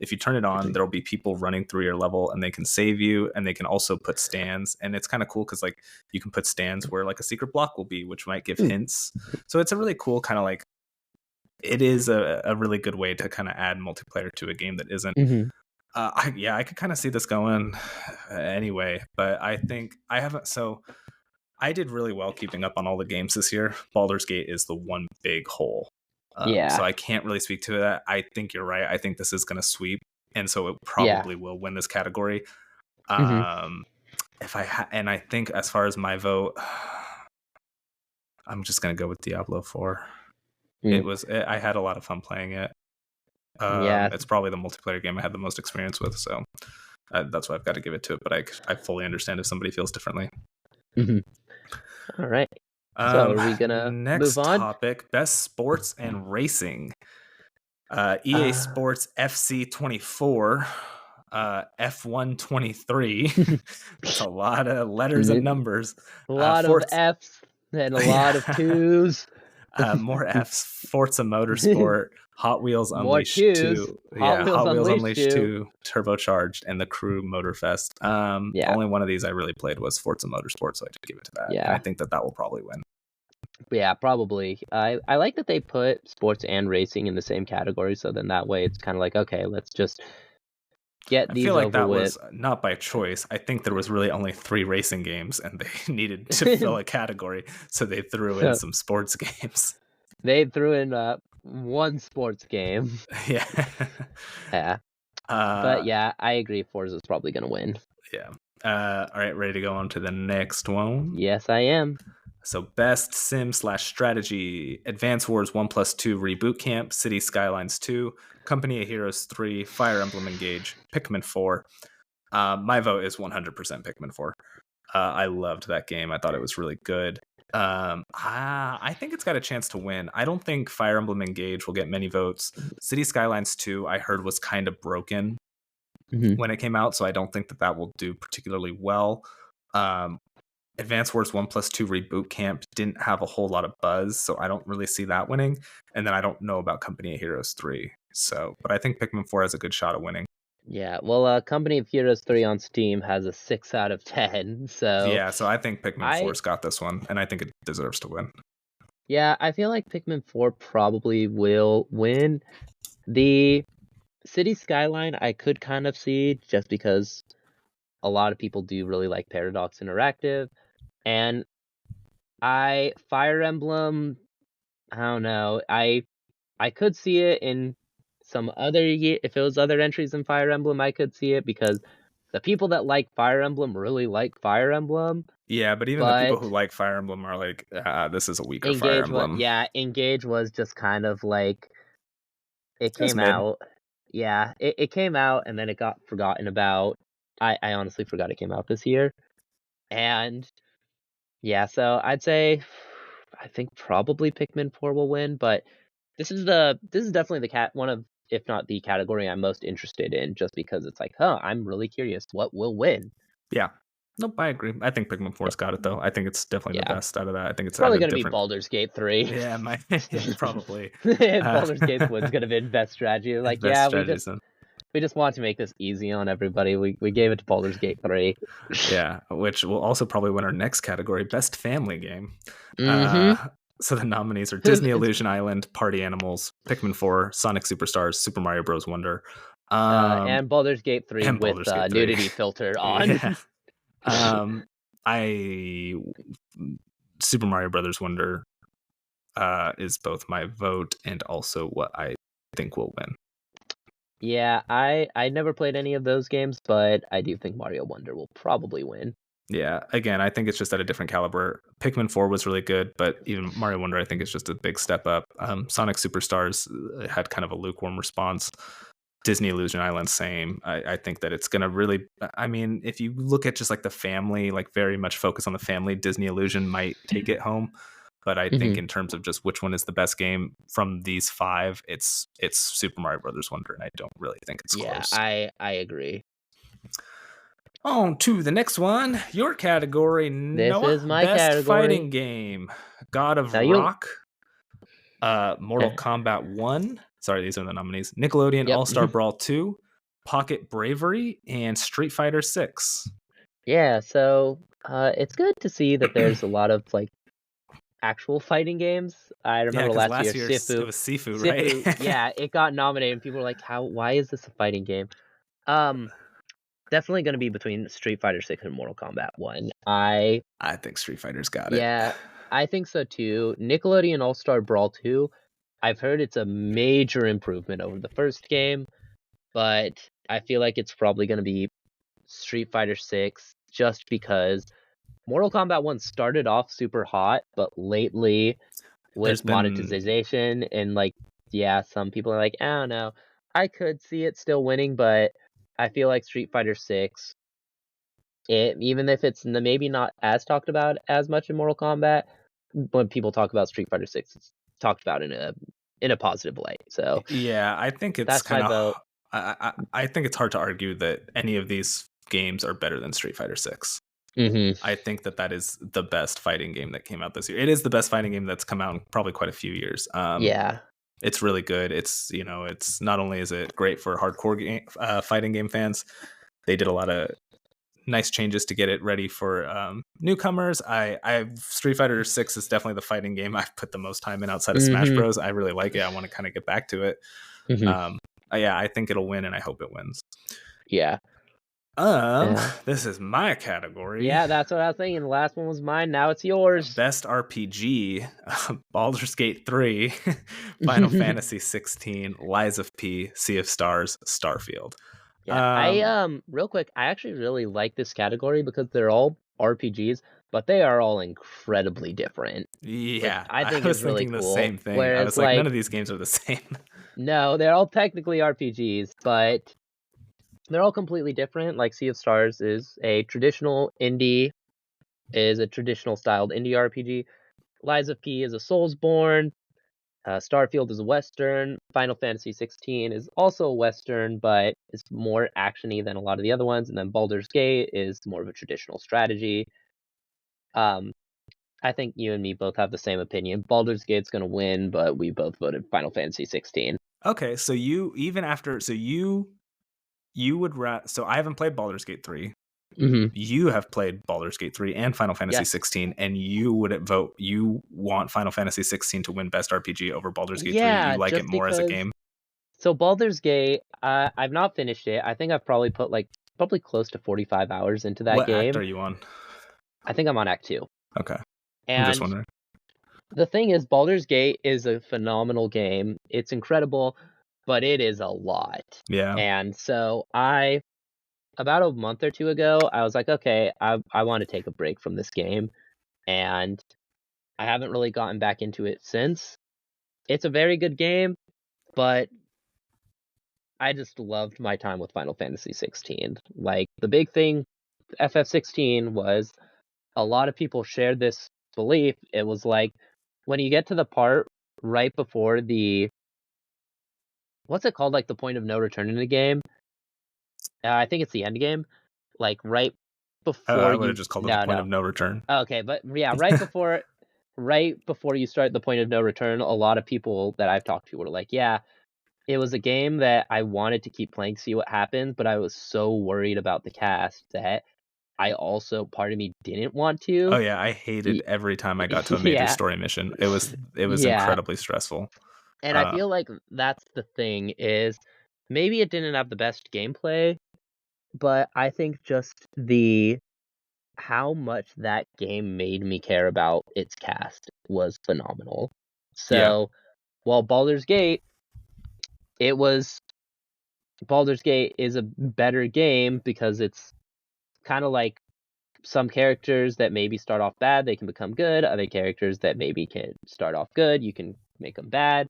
if you turn it on, there'll be people running through your level and they can save you, and they can also put stands. And it's kind of cool because like you can put stands where like a secret block will be, which might give hints. So it's a really cool kind of like, it is a really good way to kind of add multiplayer to a game that isn't. I could kind of see this going anyway, but I think I haven't. So I did really well keeping up on all the games this year. Baldur's Gate is the one big hole. So I can't really speak to that. I think you're right. I think this is going to sweep, and so it probably will win this category. If and I think as far as my vote, I'm just going to go with Diablo 4. I had a lot of fun playing it. It's probably the multiplayer game I had the most experience with, so that's why I've got to give it to it. But I fully understand if somebody feels differently. All right. So are we gonna next move on? topic: best sports and racing. EA Sports FC 24, F1 23. That's a lot of letters and numbers. A lot of Fs and a lot of twos. More Fs. Forza Motorsport, Hot Wheels Unleashed 2. Hot Wheels Unleashed 2, Turbocharged, and the Crew Motorfest. Only one of these I really played was Forza Motorsport, so I did give it to that. And I think that will probably win. Yeah, probably. I like that they put sports and racing in the same category, so then that way it's kind of like, okay, let's just get these over with. I feel like that was not by choice. I think there was really only 3 racing games, and they needed to fill a category, so they threw in some sports games. They threw in one sports game. Yeah. But yeah, I agree. Forza's probably going to win. Yeah. All right, ready to go on to the next one? Yes, I am. So best sim/strategy: Advance Wars 1+2 Reboot Camp, City Skylines 2, Company of Heroes 3, Fire Emblem Engage, Pikmin 4. My vote is 100% Pikmin 4. I loved that game. I thought it was really good. I think it's got a chance to win. I don't think Fire Emblem Engage will get many votes. City Skylines 2, I heard, was kind of broken when it came out, so I don't think that will do particularly well. Advance Wars 1+2 Reboot Camp didn't have a whole lot of buzz, so I don't really see that winning. And then I don't know about Company of Heroes 3. But I think Pikmin 4 has a good shot of winning. Yeah, well, Company of Heroes 3 on Steam has a 6 out of 10, so... Yeah, so I think Pikmin 4's got this one, and I think it deserves to win. Yeah, I feel like Pikmin 4 probably will win. The City Skyline I could kind of see, just because a lot of people do really like Paradox Interactive. And Fire Emblem, I don't know, I could see it in some other year. If it was other entries in Fire Emblem, I could see it because the people that like Fire Emblem really like Fire Emblem, Yeah, but even the people who but like Fire Emblem are like, this is a weaker Fire Emblem. Engage was just kind of like it It's came mid. out. Yeah, it came out and then it got forgotten about. I honestly forgot it came out this year. And yeah, so I'd say I think probably Pikmin 4 will win, but this is definitely one of, if not the category I'm most interested in, just because it's like, I'm really curious what will win. Yeah. Nope, I agree. I think Pikmin 4's got it though. I think it's definitely the Yeah. best out of that. I think it's Probably at a gonna be different. Baldur's Gate 3. Yeah, probably. Baldur's Gate one's gonna be best strategy. Like, Best yeah, strategies. we just want to make this easy on everybody. We gave it to Baldur's Gate 3. Yeah, which will also probably win our next category, Best Family Game. Mm-hmm. So the nominees are Disney Illusion Island, Party Animals, Pikmin 4, Sonic Superstars, Super Mario Bros. Wonder, and Baldur's Gate 3 and with Baldur's Gate 3. nudity filter on. Yeah. Super Mario Brothers Wonder is both my vote and also what I think will win. Yeah, I never played any of those games, but I do think Mario Wonder will probably win. Yeah, again, I think it's just at a different caliber. Pikmin 4 was really good, but even Mario Wonder, I think, is just a big step up. Sonic Superstars had kind of a lukewarm response. Disney Illusion Island, same. I think that it's going to really, I mean, if you look at just like the family, like very much focus on the family, Disney Illusion might take it home. But I think in terms of just which one is the best game from these 5, it's Super Mario Brothers Wonder, and I don't really think it's close. Yeah, I agree. On to the next one. Your category, Noah. This is my Best category. Fighting Game. God of Rock. Mortal Kombat 1. Sorry, these are the nominees. Nickelodeon All-Star Brawl 2. Pocket Bravery. And Street Fighter 6. Yeah, so it's good to see that there's a lot of like actual fighting games. I remember last year Sifu. It was Sifu, right? Yeah, it got nominated and people were like, why is this a fighting game? Definitely going to be between Street Fighter 6 and Mortal Kombat 1. I think Street Fighter's got it. Yeah, I think so too. Nickelodeon All-Star Brawl 2, I've heard it's a major improvement over the first game, but I feel like it's probably going to be Street Fighter 6 just because Mortal Kombat 1 started off super hot, but lately with monetization and like, yeah, some people are like, I don't know. I could see it still winning, but I feel like Street Fighter 6, even if it's maybe not as talked about as much in Mortal Kombat, when people talk about Street Fighter 6, it's talked about in a positive light. So yeah, I think it's kind of. I think it's hard to argue that any of these games are better than Street Fighter 6. Mm-hmm. I think that is the best fighting game that came out this year. It is the best fighting game that's come out in probably quite a few years. Yeah. It's really good. It's it's not only is it great for hardcore fighting game fans, they did a lot of nice changes to get it ready for newcomers. Street Fighter 6 is definitely the fighting game I've put the most time in outside of Smash Bros. I really like it. I want to kind of get back to it. Yeah, I think it'll win, and I hope it wins. Yeah. This is my category. Yeah, that's what I was thinking. The last one was mine. Now it's yours. Best RPG: Baldur's Gate 3, Final Fantasy 16, Lies of P, Sea of Stars, Starfield. Yeah, real quick, I actually really like this category because they're all RPGs, but they are all incredibly different. Yeah, I think was it's really thinking cool. the same thing. Whereas, I was like, none of these games are the same. No, they're all technically RPGs, but they're all completely different. Like Sea of Stars is a traditional styled indie RPG. Lies of P is a Soulsborne. Starfield is a Western. Final Fantasy 16 is also a Western, but it's more actiony than a lot of the other ones. And then Baldur's Gate is more of a traditional strategy. I think you and me both have the same opinion. Baldur's Gate's going to win, but we both voted Final Fantasy 16. Okay, so you would so I haven't played Baldur's Gate 3. Mm-hmm. You have played Baldur's Gate 3 and Final Fantasy 16, and you want Final Fantasy 16 to win Best RPG over Baldur's Gate 3. You like it more as a game? So Baldur's Gate, I've not finished it. I think I've probably put probably close to 45 hours into that game. What act are you on? I think I'm on Act 2. Okay. And I'm just wondering. The thing is, Baldur's Gate is a phenomenal game. It's incredible, but it is a lot. Yeah. And so I about a month or two ago, I was like, okay, I want to take a break from this game, and I haven't really gotten back into it since. It's a very good game, but I just loved my time with Final Fantasy 16. Like the big thing, FF16 was a lot of people shared this belief. It was like when you get to the part right before the what's it called, like the point of no return in the game. I think it's the end game, like right before I would have you. just called it the No, point no. of no return. Okay, but yeah, right before you start the point of no return, a lot of people that I've talked to were like, yeah, it was a game that I wanted to keep playing, see what happens, but I was so worried about the cast that I also part of me didn't want Oh to. yeah, I hated every time I got to a major Yeah, story mission. It was yeah. incredibly stressful. And I Uh, feel like that's the thing is maybe it didn't have the best gameplay, but I think just the how much that game made me care about its cast was phenomenal. yeah, So, while it was Baldur's Gate is a better game because it's kind of like some characters that maybe start off bad, they can become good. Other characters that maybe can start off good, you can make them bad.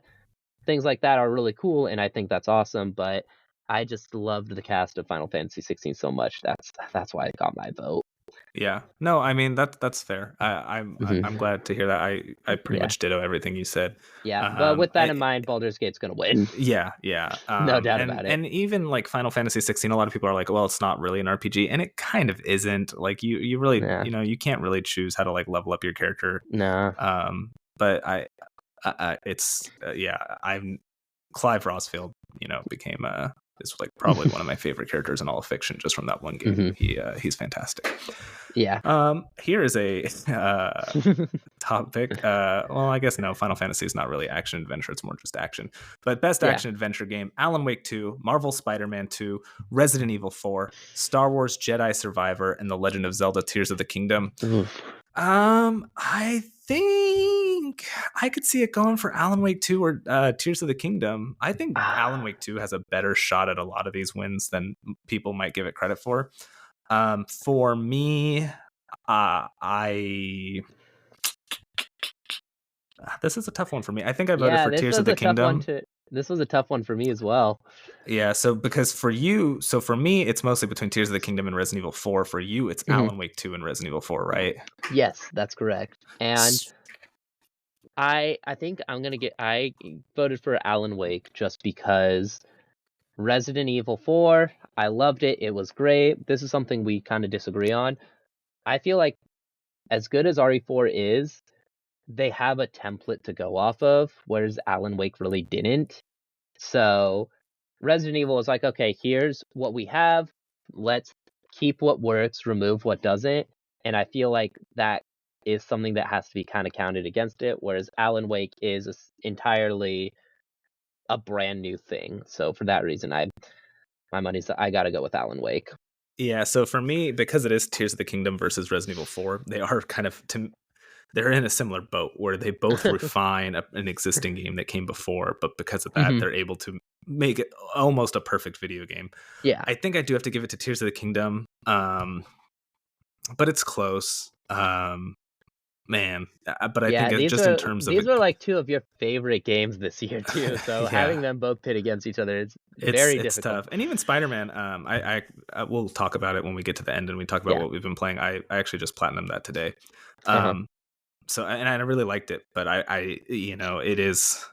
Things like that are really cool, and I think that's awesome. But I just loved the cast of Final Fantasy 16 so much. That's why it got my vote. yeah. No, I mean that's fair. I'm Hmm. glad to hear that. I pretty Yeah, much ditto everything you said. yeah. But with that I, in mind, Baldur's Gate's gonna win. Yeah, yeah. No doubt And about it. and even like Final Fantasy 16, a lot of people are like, well, it's not really an RPG, and it kind of isn't. Like you really, Yeah, you can't really choose how to like level up your character. nah. But it's yeah, I'm Clive Rossfield, became is like probably one of my favorite characters in all of fiction just from that one game. Hmm. He's fantastic. Yeah. Here is a topic. Well, I guess no, Final Fantasy is not really action adventure, it's more just action. But best Yeah. action adventure game: Alan Wake 2, Marvel Spider-Man 2, Resident Evil 4, Star Wars Jedi Survivor, and The Legend of Zelda Tears of the Kingdom. Oof. I think I could see it going for Alan Wake 2 or Tears of the Kingdom. I think Alan Wake 2 has a better shot at a lot of these wins than people might give it credit for. For me, I this is a tough one for me. I think I voted Yeah, for this Tears of was the a tough one Kingdom. to. This was a tough one for me as well. Yeah, so because for you, so for me, it's mostly between Tears of the Kingdom and Resident Evil 4. For you, it's Mhm. Alan Wake 2 and Resident Evil 4, right? Yes, that's correct. And I think I voted for Alan Wake just because Resident Evil 4, I loved it. It was great. This is something we kind of disagree on. I feel like as good as RE4 is, they have a template to go off of, whereas Alan Wake really didn't. So Resident Evil is like, okay, here's what we have. Let's keep what works, remove what doesn't. And I feel like that is something that has to be kind of counted against it, whereas Alan Wake is entirely a brand new thing. So for that reason, I gotta go with Alan Wake. Yeah, so for me, because it is Tears of the Kingdom versus Resident Evil 4, they are kind of they're in a similar boat where they both refine an existing game that came before, but because of that, Mhm. they're able to make it almost a perfect video game. Yeah. I think I do have to give it to Tears of the Kingdom, but it's close. Man, but I think Yeah, just in terms of these are like two of your favorite games this year too. So yeah, having them both pit against each other is it's very it's difficult. tough. And even Spider-Man, I we'll talk about it when we get to the end and we talk about Yeah. what we've been playing. I actually just platinumed that today. Uh-huh. So and I really liked it, but it is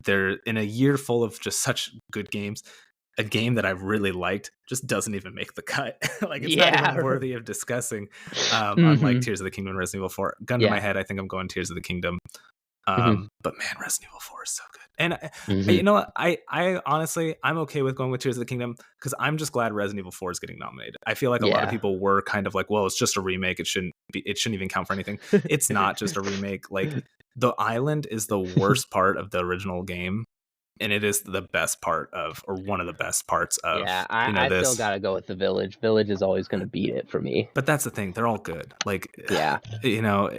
they're in a year full of just such good games. A game that I really liked just doesn't even make the cut. Like it's not even Yeah. worthy of discussing. Unlike Mhm. Tears of the Kingdom and Resident Evil 4. Gun to my Yeah. head, I think I'm going Tears of the Kingdom. Mhm. But man, Resident Evil 4 is so good. And Mhm. you know what? I honestly, I'm okay with going with Tears of the Kingdom because I'm just glad Resident Evil 4 is getting nominated. I feel like a lot of Yeah. people were kind of like, well, it's just a remake. It shouldn't even count for anything. It's not just a remake. Like the island is the worst part of the original game. And it is the best part of, or one of the best parts of, Yeah, I still this. gotta go with the Village. Village is always gonna beat it for me. But that's the thing; they're all good. Like, Yeah. you know,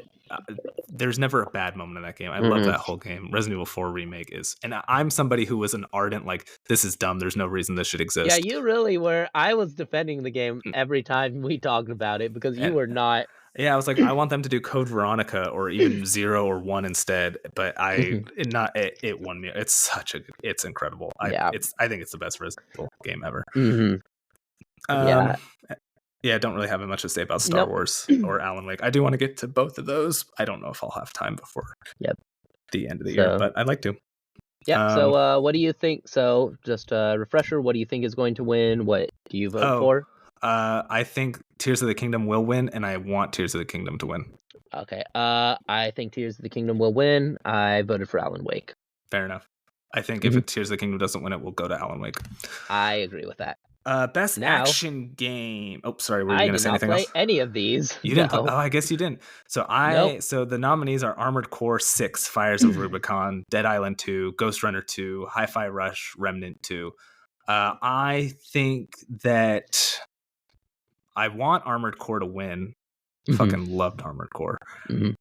there's never a bad moment in that game. I love Mhm. that whole game. Resident Evil 4 remake is, and I'm somebody who was an ardent like, this is dumb. There's no reason this should Yeah, exist. you really were. I was defending the game every time we talked about it because you And were not. yeah, I was like, I want them to do Code Veronica or even 0 or 1 instead. But Mhm. it won me. It's incredible. Yeah. I think it's the best Resident Evil game ever. Mhm. Um, Yeah. yeah, I don't really have much to say about Star Nope. Wars or Alan Wake. I do want to get to both of those. I don't know if I'll have time before Yep. the end of the year, So, but I'd like to. yeah. So, what do you think? So, just a refresher. What do you think is going to win? What do you vote for? I think Tears of the Kingdom will win, and I want Tears of the Kingdom to win. Okay. I think Tears of the Kingdom will win. I voted for Alan Wake. Fair enough. I think Mhm. if Tears of the Kingdom doesn't win, it will go to AlanAke. I agree with that. Best Now- action game. Oh, sorry. Were you I going to did say not anything play else? any of these. You didn't. No. Oh, I guess you didn't. So Nope. So the nominees are Armored Core 6, Fires of Rubicon, Dead Island 2, Ghost Runner 2, Hi-Fi Rush, Remnant 2. I think that I want Armored Core to win. Mhm. Fucking loved Armored Core. Mhm.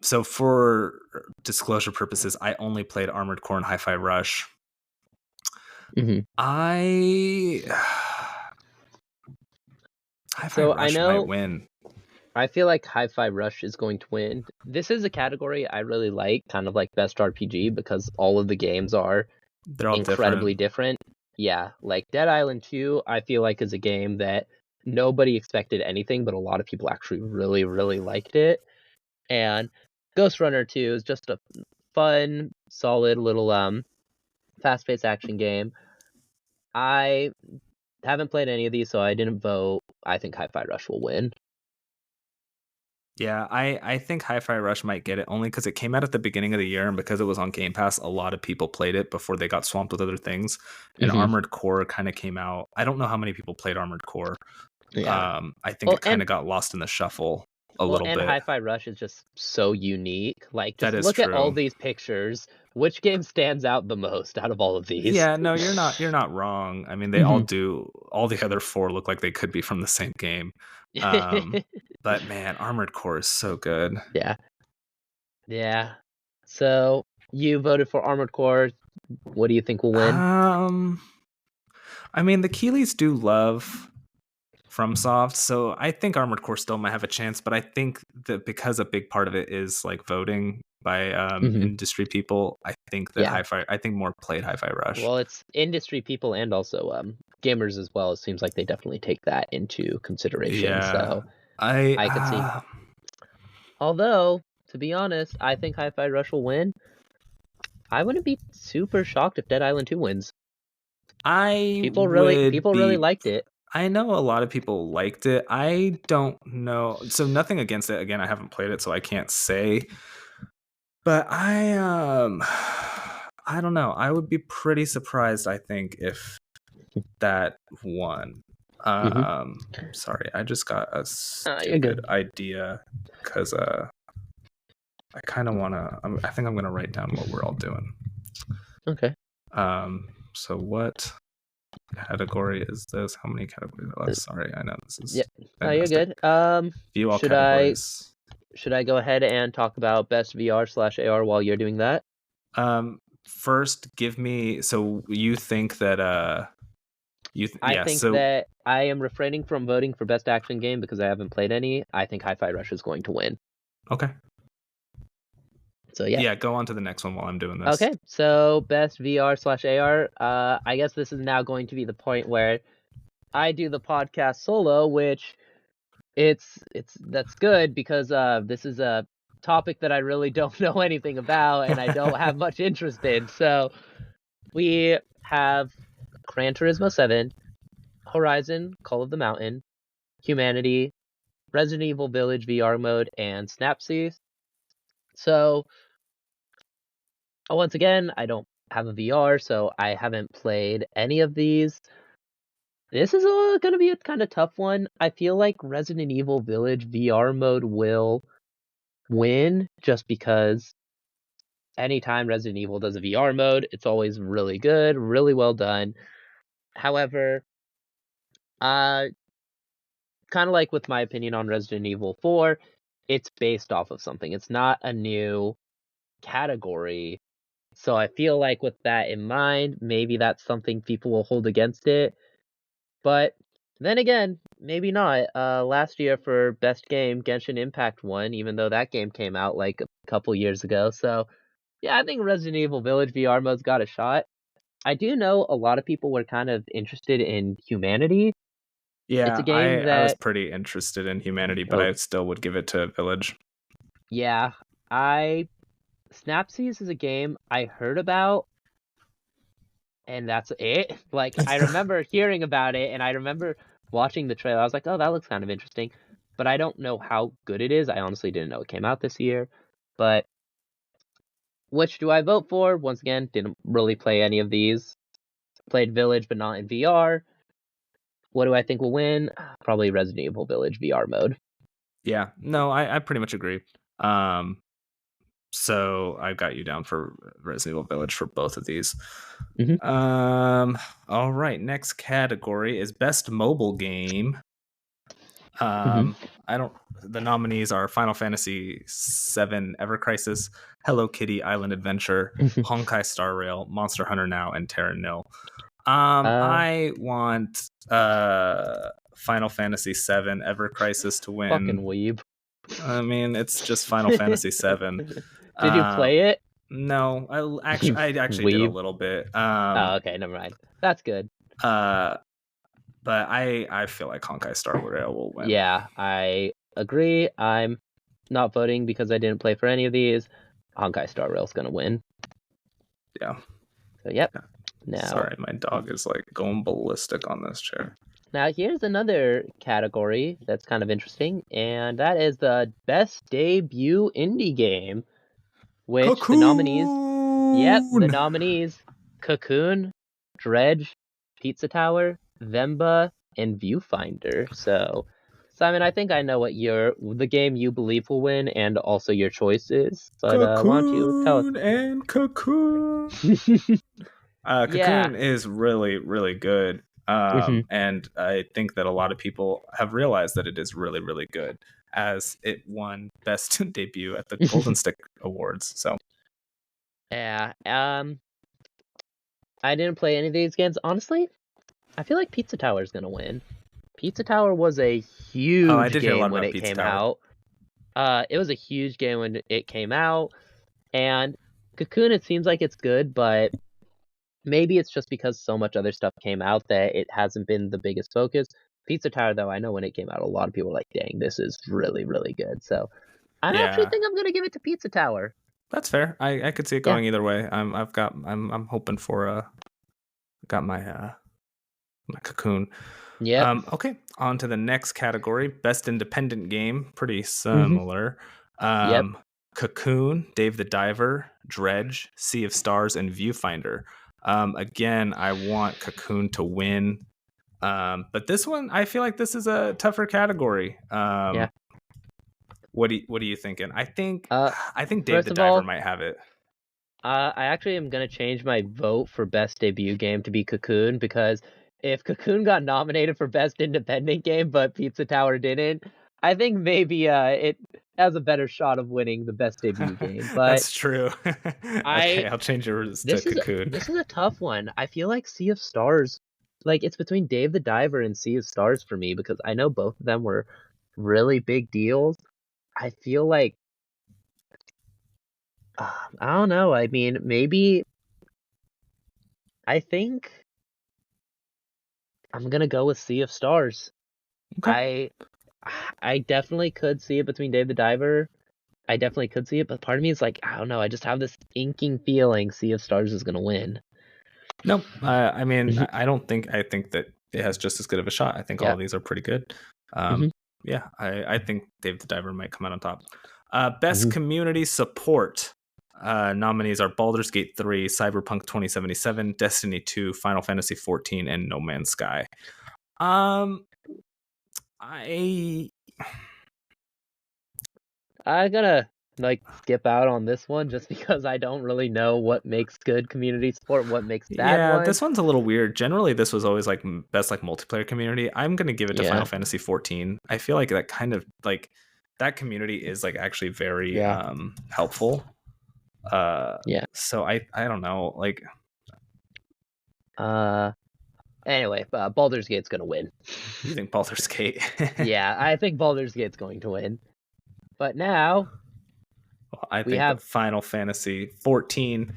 So for disclosure purposes, I only played Armored Core and Hi-Fi Rush. Mhm. Hi-Fi So, I Rush know- might win. I feel like Hi-Fi Rush is going to win. This is a category I really like, kind of like Best RPG, because all of the games are They're all incredibly different. Yeah, like Dead Island 2, I feel like is a game that nobody expected anything, but a lot of people actually really, really liked it. And Ghost Runner 2 is just a fun, solid little fast-paced action game. I haven't played any of these, so I didn't vote. I think Hi-Fi Rush will win. Yeah, I think Hi-Fi Rush might get it only because it came out at the beginning of the year, and because it was on Game Pass, a lot of people played it before they got swamped with other things. And Mhm. Armored Core kind of came out. I don't know how many people played Armored Core. Yeah. I think it kind of got lost in the shuffle a little and bit. Hi-Fi Rush is just so unique. Like, just That is look at all true. these pictures. Which game stands out the most out of all of these? Yeah, no, you're not wrong. I mean, they all do. All the other 4 look like they could be from the same game. But man, Armored Core is so good. Yeah. Yeah. So, you voted for Armored Core. What do you think will win? I mean, the Keeleys do love FromSoft, so I think Armored Core still might have a chance, but I think that because a big part of it is like voting by industry people, I think that Yeah. I think more played Hi-Fi Rush. Well, it's industry people and also gamers as well. It seems like they definitely take that into consideration. Yeah. So I could see. Although, to be honest, I think Hi-Fi Rush will win. I wouldn't be super shocked if Dead Island 2 wins. People really liked it. I know a lot of people liked it. I don't know. So nothing against it. Again, I haven't played it, so I can't say. But I don't know. I would be pretty surprised, I think, if that won. Sorry, I just got a stupid idea because I kind of want to. I think I'm gonna write down what we're all doing. Okay. So what category is this? How many categories are left? Sorry, I know this is. Yeah. No, you're good. View all categories. Should I go ahead and talk about best VR/AR while you're doing that? First, give me. So you think that I think that I am refraining from voting for best action game because I haven't played any. I think Hi-Fi Rush is going to win. Okay. So yeah. Yeah, go on to the next one while I'm doing this. Okay, so best VR/AR. I guess this is now going to be the point where I do the podcast solo, which that's good because this is a topic that I really don't know anything about and I don't have much interest in. So we have Gran Turismo 7, Horizon, Call of the Mountain, Humanity, Resident Evil Village VR mode, and Snapseas. So once again, I don't have a VR, so I haven't played any of these. This is going to be a kind of tough one. I feel like Resident Evil Village VR mode will win just because anytime Resident Evil does a VR mode, it's always really good, really well done. However, kind of like with my opinion on Resident Evil 4, it's based off of something. It's not a new category. So I feel like with that in mind, maybe that's something people will hold against it. But then again, maybe not. Last year for best game, Genshin Impact won, even though that game came out like a couple years ago. So yeah, I think Resident Evil Village VR mode's got a shot. I do know a lot of people were kind of interested in Humanity. It's Yeah, a game I was that, pretty interested in Humanity, but oh I still would give it to Village. yeah, I Snapseas is a game I heard about, and that's it. Like I remember hearing about it, and I remember watching the trailer. I was like, oh, that looks kind of interesting, but I don't know how good it is. I honestly didn't know it came out this year. But which do I vote for? Once again, didn't really play any of these. Played Village, but not in VR. What do I think will win? Probably Resident Evil Village VR mode. Yeah, no, I pretty much agree. So I've got you down for Resident Evil Village for both of these. Mhm. All right, next category is best mobile game. I don't. The nominees are Final Fantasy VII Ever Crisis, Hello Kitty Island Adventure, Honkai Star Rail, Monster Hunter Now, and Terra Nil. I want Final Fantasy VII Ever Crisis to win. Fucking weeb. I mean, it's just Final Fantasy VII. Did you play it? No, I actually did a little bit. Oh, okay, never mind. That's good. But I feel like Honkai Star Rail will win. Yeah, I agree. I'm not voting because I didn't play for any of these. Honkai Star Rail's gonna win. Yeah. So yep. Yeah. Now, sorry, my dog is like going ballistic on this chair. Now here's another category that's kind of interesting, and that is the best debut indie game. Which Cocoon! The nominees, the nominees: Cocoon, Dredge, Pizza Tower, Vemba, and Viewfinder. So, Simon, I think I know what the game you believe will win, and also your choice is. But why don't you tell us? And Cocoon. Cocoon is really, really good. And I think that a lot of people have realized that it is really, really good, as it won best debut at the Golden Stick Awards. So yeah, I didn't play any of these games. Honestly, I feel like Pizza Tower is gonna win. Pizza Tower was a huge game when it came out. It was a huge game when it came out, and Cocoon, it seems like it's good, but maybe it's just because so much other stuff came out that it hasn't been the biggest focus. Pizza Tower, though, I know when it came out, a lot of people were like, dang, this is really, really good. So I actually think I'm going to give it to Pizza Tower. That's fair. I could see it going either way. I'm hoping for got my Cocoon. Yeah. Okay, on to the next category, best independent game. Pretty similar. Cocoon, Dave the Diver, Dredge, Sea of Stars, and Viewfinder. Again, I want Cocoon to win. But this one, I feel like this is a tougher category. What are you thinking? I think Dave the Diver might have it. I actually am gonna change my vote for best debut game to be Cocoon, because if Cocoon got nominated for best independent game but Pizza Tower didn't, I think maybe it has a better shot of winning the best debut game. But that's true. Okay, I'll change yours to Cocoon. This is a tough one. I feel like Sea of Stars, like it's between Dave the Diver and Sea of Stars for me, because I know both of them were really big deals. I feel like I don't know. I mean, maybe I think I'm gonna go with Sea of Stars. Okay. I definitely could see it between Dave the Diver. I definitely could see it, but part of me is like, I don't know. I just have this inking feeling Sea of Stars is gonna win. No, I mean, I think that it has just as good of a shot. I think all of these are pretty good. Yeah, I think Dave the Diver might come out on top. Best community support. Nominees are Baldur's Gate 3, Cyberpunk 2077, Destiny 2, Final Fantasy 14, and No Man's Sky. I'm gonna skip out on this one just because I don't really know what makes good community support, what makes bad ones. This one's a little weird. Generally, this was always like best multiplayer community. I'm gonna give it to Final Fantasy 14. I feel like that kind of that community is like actually very Yeah. helpful. Yeah. So I don't know, like Anyway, Baldur's Gate's gonna win. you think Baldur's Gate? Yeah, I think Baldur's Gate's going to win. But now Well, I we think have. the Final Fantasy 14.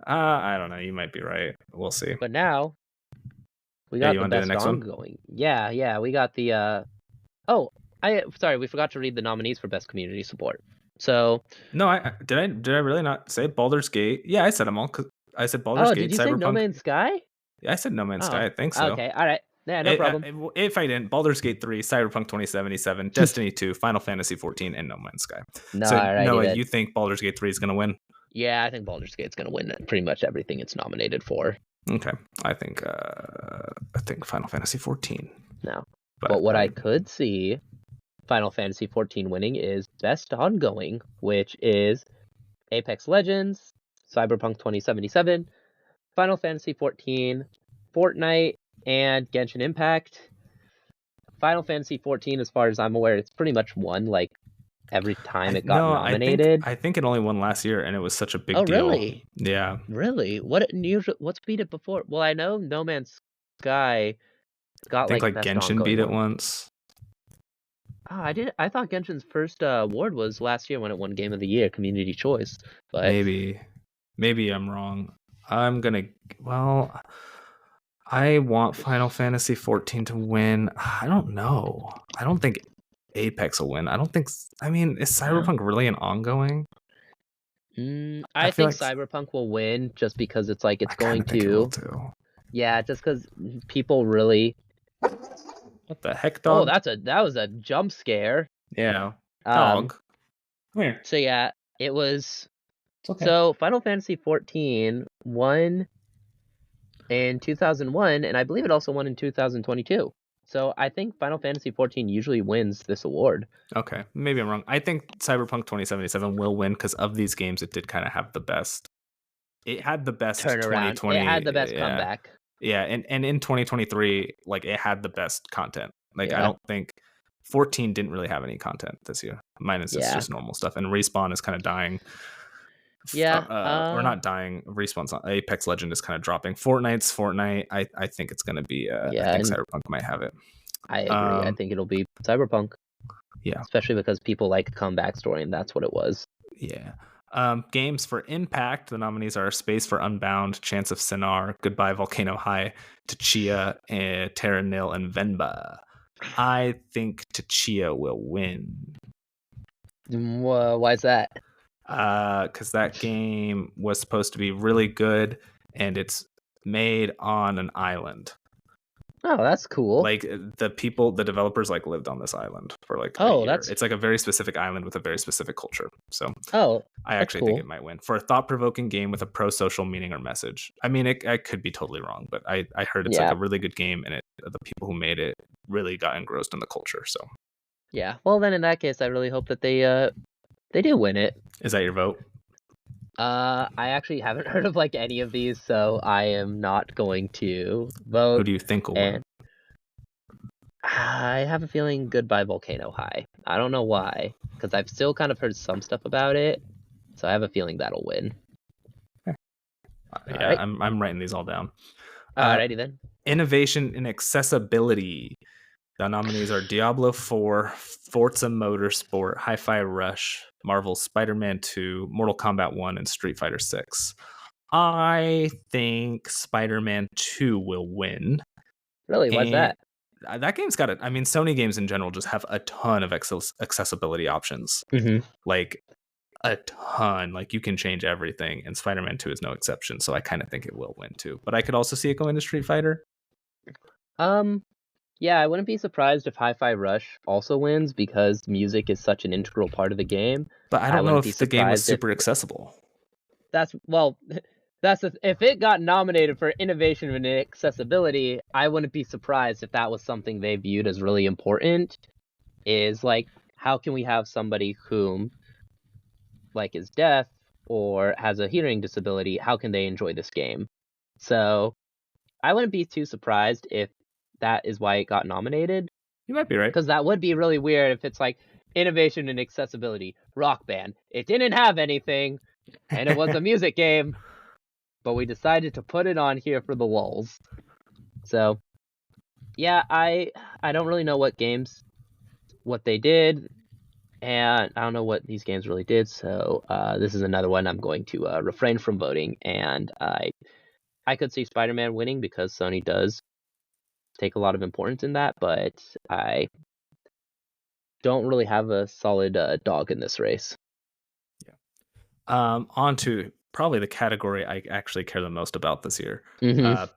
I don't know. You might be right. We'll see. But now we Yeah, got you the want to do the best next one? ongoing. Yeah, we got the. Oh, sorry, we forgot to read the nominees for best community support. So. No, I did. I really not say Baldur's Gate? Yeah, I said them all. Cause I said Baldur's Oh, Gate, did you say No Cyberpunk. Man's Sky? Yeah, I said No Man's Oh, Sky. I think so. okay, all right. Yeah, no problem. If I didn't, Baldur's Gate 3, Cyberpunk 2077, Destiny 2, Final Fantasy 14, and No Man's Sky. No, So alrighty Noah, then. you think Baldur's Gate 3 is going to win? Yeah, I think Baldur's Gate's gonna win pretty much everything it's nominated for. Okay, I think Final Fantasy 14. No, but what I could see Final Fantasy 14 winning is best ongoing, which is Apex Legends, Cyberpunk 2077, Final Fantasy 14, Fortnite, and Genshin Impact. Final Fantasy 14, as far as I'm aware, it's pretty much won like every time it got nominated. I think it only won last year, and it was such a big Oh, deal. really? Yeah. Really? What's beat it before? Well, I know No Man's Sky got I think like best Genshin ongoing beat it one. once. Oh, I thought Genshin's first award was last year when it won Game of the Year, Community Choice. But maybe I'm wrong. I want Final Fantasy 14 to win. I don't know. I don't think Apex will win. I mean, is Cyberpunk really an ongoing? I think Cyberpunk will win just because it's like it's going to. It will too. Yeah, just because people really. What the heck, dog? Oh, that was a jump scare. Yeah, dog. Come here. So yeah, it was. It's okay. So Final Fantasy 14 won in 2001, and I believe it also won in 2022. So I think Final Fantasy 14 usually wins this award. Okay, maybe I'm wrong. I think Cyberpunk 2077 will win because of these games. It did kind of have the best. It had the best turnaround. 2020. It had the best comeback. Yeah, and in 2023, like it had the best content. Like I don't think 14 didn't really have any content this year. Mine is just normal stuff, and Respawn is kind of dying. Yeah, or not dying. Respawn's on Apex Legend is kind of dropping. Fortnite's Fortnite. I think it's going to be. I think Cyberpunk might have it. I agree. I think it'll be Cyberpunk. Yeah, especially because people like a comeback story, and that's what it was. Yeah. Games for Impact. The nominees are Space for Unbound, Chance of Sinar, Goodbye Volcano High, Tchia, Terra Nil, and Venba. I think Tchia will win. Why is that? Because that game was supposed to be really good, and it's made on an island. Oh, that's cool. Like the developers like lived on this island for like a year. It's like a very specific island with a very specific culture. So I actually think it might win for a thought-provoking game with a pro-social meaning or message. I mean, I could be totally wrong, but I heard it's like a really good game, and the people who made it really got engrossed in the culture. So yeah, well then in that case, I really hope that they do win it. Is that your vote? I actually haven't heard of like any of these, so I am not going to vote. Who do you think will win? I have a feeling Goodbye Volcano High. I don't know why, because I've still kind of heard some stuff about it, so I have a feeling that'll win. Yeah, right. I'm writing these all down. Alrighty then. Innovation in accessibility. The nominees are Diablo 4, Forza Motorsport, Hi-Fi Rush, Marvel's Spider-Man 2, Mortal Kombat 1, and Street Fighter 6. I think Spider-Man 2 will win. Really? Why's that? That game's got it. I mean, Sony games in general just have a ton of accessibility options. Mm-hmm. Like, a ton. Like, you can change everything, and Spider-Man 2 is no exception, so I kind of think it will win, too. But I could also see it go into Street Fighter. Yeah, I wouldn't be surprised if Hi-Fi Rush also wins because music is such an integral part of the game. But I don't know if the game was super accessible. If it got nominated for innovation in accessibility, I wouldn't be surprised if that was something they viewed as really important. Is like, how can we have somebody whom like is deaf or has a hearing disability? How can they enjoy this game? So I wouldn't be too surprised if that is why it got nominated. You might be right. Because that would be really weird if it's like, innovation and accessibility, Rock Band. It didn't have anything, and it was a music game, but we decided to put it on here for the lulz. So, yeah, I don't really know what they did, and I don't know what these games really did. So, this is another one I'm going to refrain from voting, and I could see Spider-Man winning because Sony does take a lot of importance in that, but I don't really have a solid dog in this race. On to probably the category I actually care the most about this year.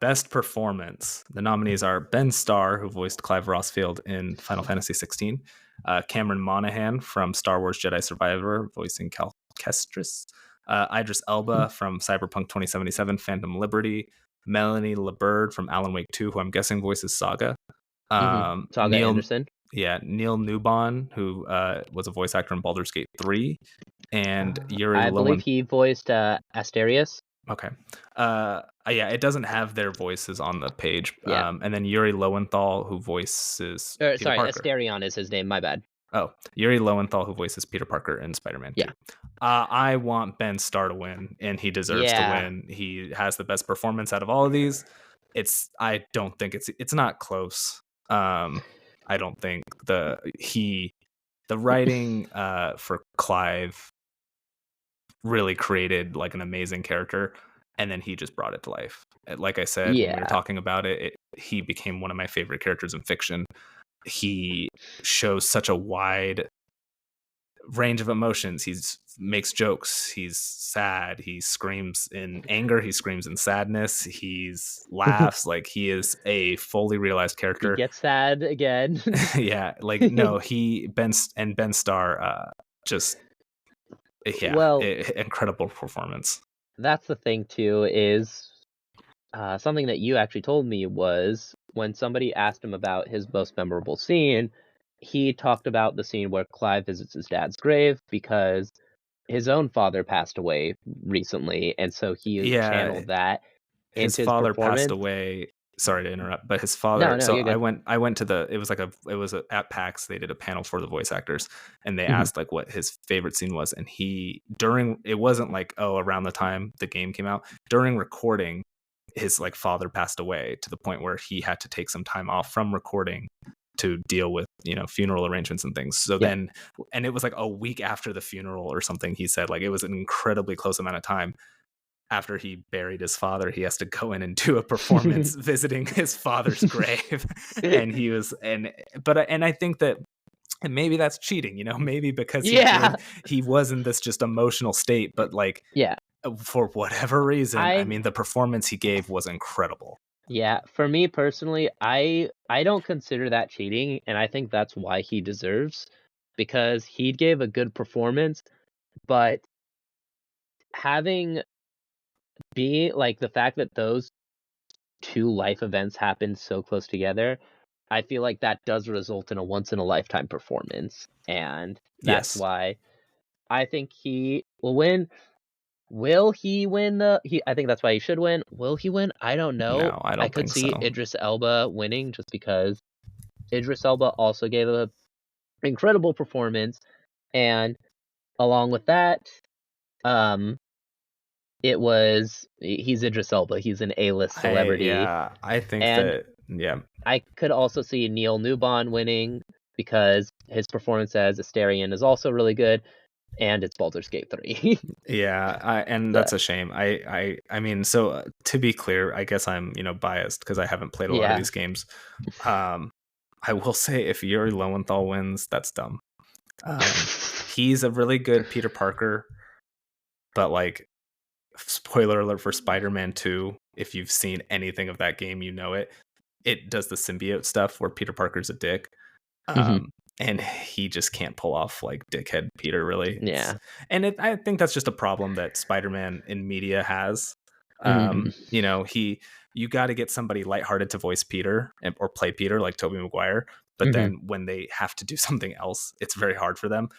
Best performance. The nominees are Ben Starr, who voiced Clive Rossfield in Final Fantasy XVI, Cameron Monaghan from Star Wars Jedi Survivor, voicing Cal Kestis, Idris Elba from Cyberpunk 2077, Phantom Liberty, Melanie LeBird from Alan Wake 2, who I'm guessing voices Saga. Saga Anderson. Yeah, Neil Newbon, who was a voice actor in Baldur's Gate 3, and Yuri I believe he voiced Asterius. Okay. Yeah, it doesn't have their voices on the page. Yeah. And then Yuri Lowenthal, who voices Peter Parker. Asterion is his name. My bad. Oh, Yuri Lowenthal, who voices Peter Parker in Spider-Man 2. Yeah. I want Ben Starr to win, and he deserves to win. He has the best performance out of all of these. I don't think it's not close. I don't think the writing for Clive really created like an amazing character, and then he just brought it to life. Like I said, when we were talking about it, he became one of my favorite characters in fiction. He shows such a wide range of emotions. He makes jokes, he's sad, he screams in anger, he screams in sadness, he's laughs. Like, he is a fully realized character. He gets sad again. Yeah, like, no, Ben Starr just incredible performance. That's the thing too, is something that you actually told me was when somebody asked him about his most memorable scene, he talked about the scene where Clive visits his dad's grave because his own father passed away recently, and so he channeled that. His father passed away. Sorry to interrupt, but his father. I went to it was at PAX. They did a panel for the voice actors, and they asked like what his favorite scene was, and it wasn't like around the time the game came out. During recording, his like father passed away to the point where he had to take some time off from recording to deal with funeral arrangements and things. So then, and it was like a week after the funeral or something. He said like it was an incredibly close amount of time. After he buried his father, he has to go in and do a performance visiting his father's grave. And I think that maybe that's cheating, maybe because he was in this just emotional state, but like, for whatever reason, I mean, the performance he gave was incredible. Yeah, for me personally, I don't consider that cheating, and I think that's why he deserves, because he gave a good performance, but the fact that those two life events happened so close together, I feel like that does result in a once-in-a-lifetime performance, and that's why I think he will win. Will he win? I think that's why he should win. Will he win? I don't know. No, I don't think so. I could see Idris Elba winning just because Idris Elba also gave an incredible performance, and along with that, he's Idris Elba. He's an A-list celebrity. I think I could also see Neil Newbon winning because his performance as Asterion is also really good. And it's Baldur's Gate 3. That's a shame. I mean, so to be clear, I guess I'm biased because I haven't played a lot of these games. I will say if Yuri Lowenthal wins, that's dumb. He's a really good Peter Parker, but like, spoiler alert for Spider-Man 2, if you've seen anything of that game, it does the symbiote stuff where Peter Parker's a dick. And he just can't pull off like dickhead Peter, really. Yeah. And I think that's just a problem that Spider-Man in media has. You got to get somebody lighthearted to voice Peter or play Peter, like Tobey Maguire. But then when they have to do something else, it's very hard for them.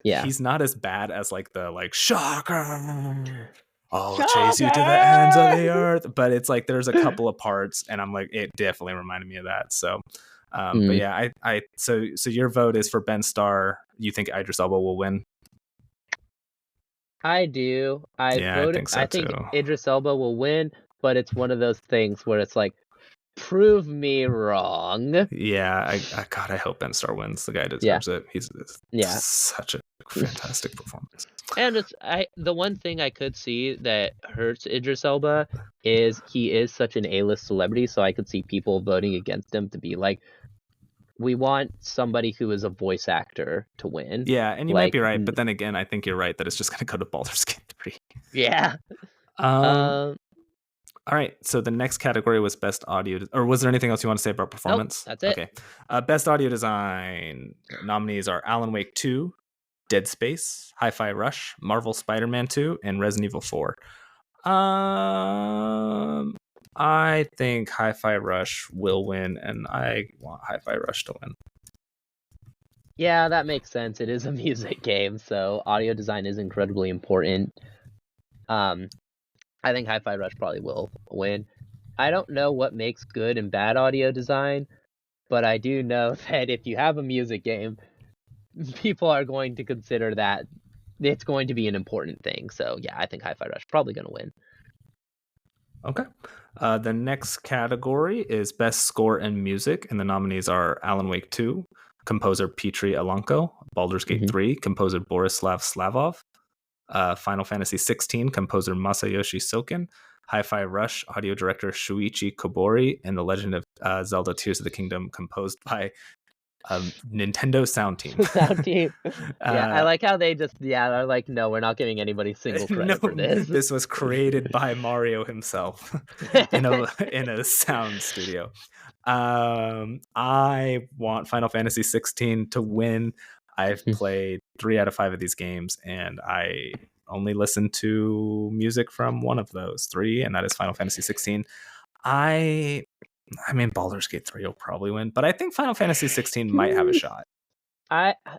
Yeah. He's not as bad as like the shocker. I'll chase you to the ends of the earth. But it's like there's a couple of parts, and I'm like, it definitely reminded me of that. So But yeah, so your vote is for Ben Starr. You think Idris Elba will win? I do. I think so I think too. Idris Elba will win, but it's one of those things where it's like, prove me wrong. Yeah, God, I hope Ben Starr wins. The guy deserves it. He's such a fantastic performance. And the one thing I could see that hurts Idris Elba is he is such an A-list celebrity, so I could see people voting against him to be like, we want somebody who is a voice actor to win. Yeah, and you might be right, but then again, I think you're right that it's just going to go to Baldur's Gate 3. Yeah. All right, so the next category was best audio, or was there anything else you want to say about performance? Nope, that's it. Okay. Best audio design nominees are Alan Wake 2, Dead Space, Hi-Fi Rush, Marvel Spider-Man 2, and Resident Evil 4. I think Hi-Fi Rush will win, and I want Hi-Fi Rush to win. Yeah, that makes sense. It is a music game, so audio design is incredibly important. I think Hi-Fi Rush probably will win. I don't know what makes good and bad audio design, but I do know that if you have a music game, people are going to consider that it's going to be an important thing. So yeah, I think Hi-Fi Rush probably going to win. Okay. The next category is Best Score and Music, and the nominees are Alan Wake 2, composer Petri Alanko, Baldur's Gate 3, composer Borislav Slavov, Final Fantasy 16, composer Masayoshi Silken, Hi-Fi Rush, audio director Shuichi Kobori, and The Legend of Zelda Tears of the Kingdom, composed by Nintendo Sound Team. Sound Team. I like how they just are like, no, we're not giving anybody single credit for this. This was created by Mario himself in a sound studio. I want Final Fantasy 16 to win. I've played 3 out of 5 of these games, and I only listen to music from one of those 3, and that is Final Fantasy 16. I mean, Baldur's Gate 3 will probably win, but I think Final Fantasy 16 might have a shot.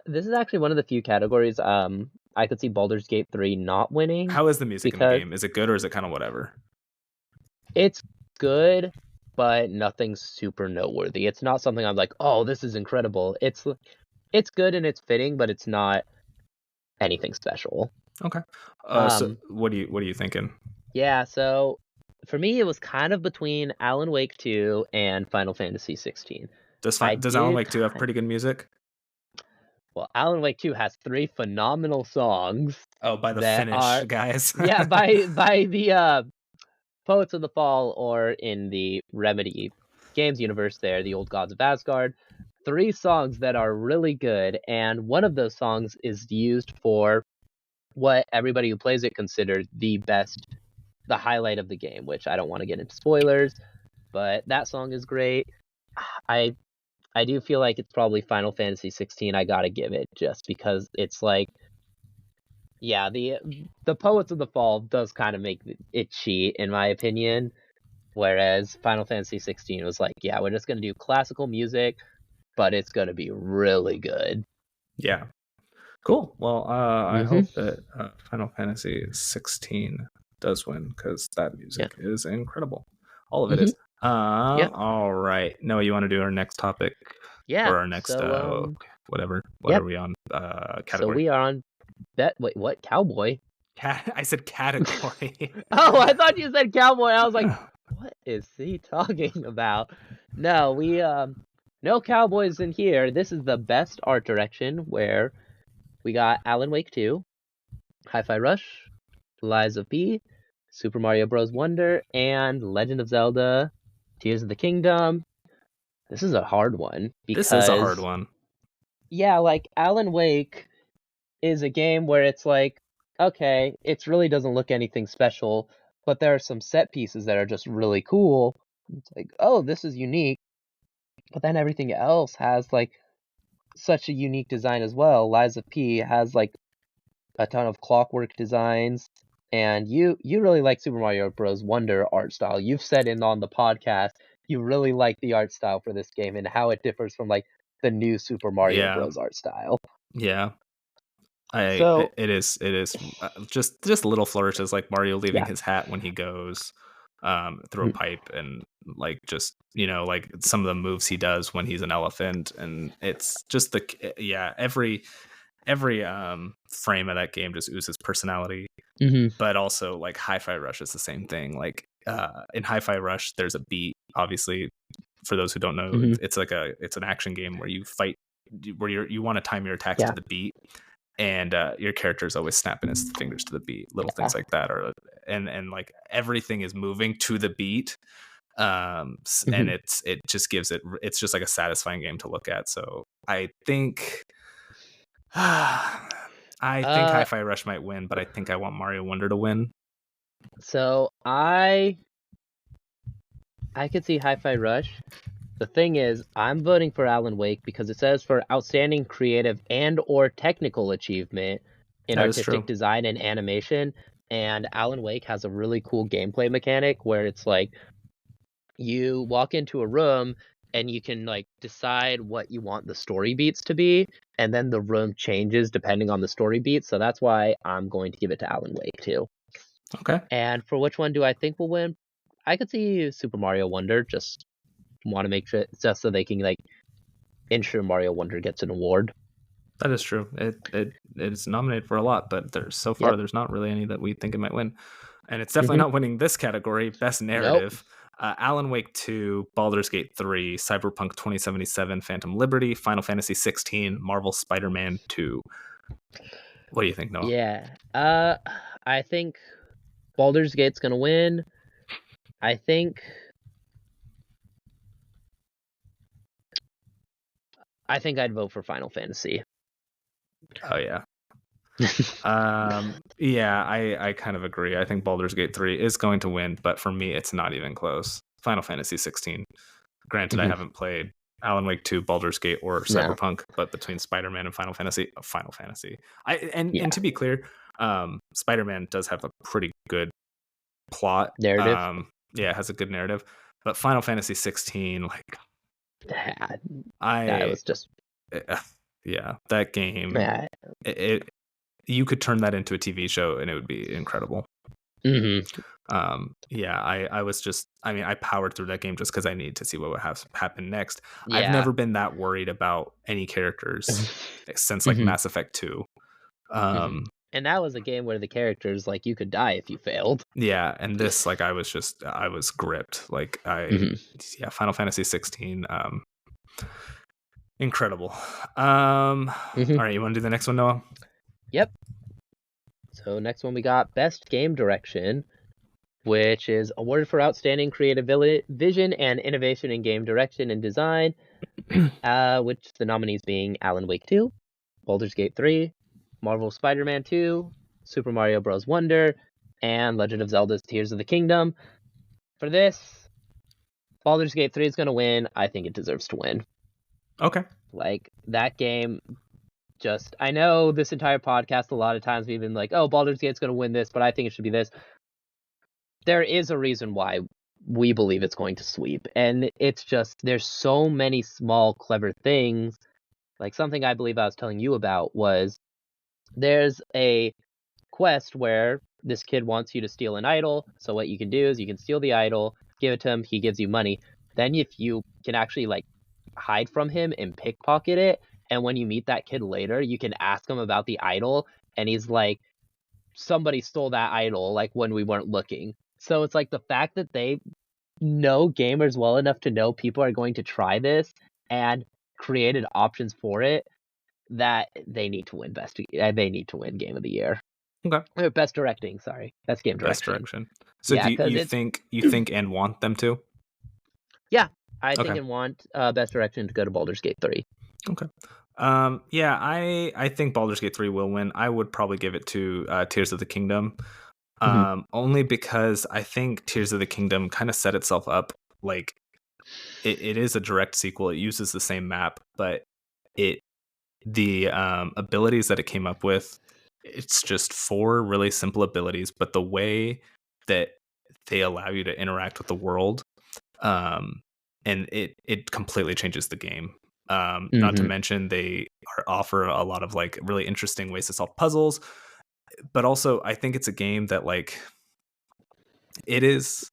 This is actually one of the few categories I could see Baldur's Gate 3 not winning. How is the music in the game? Is it good, or is it kind of whatever? It's good, but nothing super noteworthy. It's not something I'm like, oh, this is incredible. It's good and it's fitting, but it's not anything special. Okay. So what are you thinking? Yeah, so for me, it was kind of between Alan Wake 2 and Final Fantasy 16. Does Alan Wake 2 have pretty good music? Well, Alan Wake 2 has 3 phenomenal songs. Oh, by the Finnish guys. Yeah, by the Poets of the Fall, or in the Remedy Games universe there, the Old Gods of Asgard. 3 songs that are really good, and one of those songs is used for what everybody who plays it considered the highlight of the game, which I don't want to get into spoilers, but that song is great. I do feel like it's probably Final Fantasy 16. I gotta give it, just because it's like, yeah, the Poets of the Fall does kind of make it cheat, in my opinion, whereas Final Fantasy 16 was like, yeah, we're just gonna do classical music, but it's gonna be really good. Yeah. Cool. Well, I hope that Final Fantasy 16 does win, because that music is incredible. All of it is. All right. Noah, you want to do our next topic? Yeah. Or our next whatever. What are we on? Category. So we are on wait, what? Cowboy? I said category. Oh, I thought you said cowboy. I was like, what is he talking about? No, we no cowboys in here. This is the best art direction, where we got Alan Wake 2, Hi-Fi Rush, Lies of P, Super Mario Bros. Wonder, and Legend of Zelda Tears of the Kingdom. This is a hard one. This is a hard one. Yeah, like, Alan Wake is a game where it's like, okay, it really doesn't look anything special, but there are some set pieces that are just really cool. It's like, oh, this is unique. But then everything else has, like, such a unique design as well. Lies of P has, like, a ton of clockwork designs. And you really like Super Mario Bros. Wonder art style. You've said on the podcast you really like the art style for this game and how it differs from, like, the new Super Mario Bros. Art style. Yeah. It is just little flourishes, like Mario leaving his hat when he goes. through a pipe, and like just like some of the moves he does when he's an elephant, and it's just every frame of that game just oozes personality. But also like Hi-Fi Rush is the same thing. Like in Hi-Fi Rush, there's a beat. Obviously, for those who don't know, it's an action game where you fight, where you want to time your attacks to the beat, and your character is always snapping his fingers to the beat. Little things like that and like everything is moving to the beat. And it just gives it's just like a satisfying game to look at. So I think Hi-Fi Rush might win, but I think I want Mario Wonder to win. So I could see Hi-Fi Rush. The thing is, I'm voting for Alan Wake because it says for outstanding creative and or technical achievement in artistic design and animation. And Alan Wake has a really cool gameplay mechanic where it's like you walk into a room and you can like decide what you want the story beats to be, and then the room changes depending on the story beats. So that's why I'm going to give it to Alan Wake too. Okay. And for which one do I think will win? I could see Super Mario Wonder. Just want to make sure just so they can like ensure Mario Wonder gets an award. That is true. It is nominated for a lot, but there's not really any that we think it might win, and it's definitely not winning this category. Best narrative. Nope. Alan Wake 2, Baldur's Gate 3, Cyberpunk 2077, Phantom Liberty, Final Fantasy 16, Marvel Spider-Man 2. What do you think, Noah? Yeah. I think Baldur's Gate's gonna win. I think I'd vote for Final Fantasy. Oh yeah. Yeah, I kind of agree. I think Baldur's Gate 3 is going to win, but for me it's not even close. Final Fantasy 16. Granted, I haven't played Alan Wake 2, Baldur's Gate, or Cyberpunk, but between Spider-Man and Final Fantasy. And to be clear, Spider-Man does have a pretty good plot narrative. Yeah, it has a good narrative, but Final Fantasy 16, like that was just that game. You could turn that into a TV show and it would be incredible. I was just, I powered through that game just because I needed to see what would happen next. I've never been that worried about any characters since like Mass Effect 2. And that was a game where the characters, like, you could die if you failed. Yeah, and this, like, I was gripped. Like, Final Fantasy 16, incredible. All right, you want to do the next one, Noah? Yep. So next one we got Best Game Direction, which is awarded for outstanding creative vision and innovation in game direction and design, which the nominees being Alan Wake 2, Baldur's Gate 3, Marvel Spider-Man 2, Super Mario Bros. Wonder, and Legend of Zelda's Tears of the Kingdom. For this, Baldur's Gate 3 is going to win. I think it deserves to win. Okay. Like, that game just... I know this entire podcast, a lot of times we've been like, oh, Baldur's Gate's going to win this, but I think it should be this. There is a reason why we believe it's going to sweep. And it's just, there's so many small, clever things. Like, something I believe I was telling you about was there's a quest where this kid wants you to steal an idol. So what you can do is you can steal the idol, give it to him, he gives you money. Then if you can actually like hide from him and pickpocket it, and when you meet that kid later, you can ask him about the idol, and he's like, somebody stole that idol like when we weren't looking. So it's like the fact that they know gamers well enough to know people are going to try this and created options for it, that they need to win Game of the Year. Okay. Or Best Directing, sorry. Best Game Direction. Best Direction. So do you think and want them to? Yeah, I think and want Best Direction to go to Baldur's Gate 3. Okay. I think Baldur's Gate 3 will win. I would probably give it to Tears of the Kingdom. Only because I think Tears of the Kingdom kind of set itself up like it is a direct sequel. It uses the same map, but the abilities that it came up with, it's just 4 really simple abilities, but the way that they allow you to interact with the world, and it completely changes the game. Not to mention they offer a lot of like really interesting ways to solve puzzles, but also I think it's a game that like it is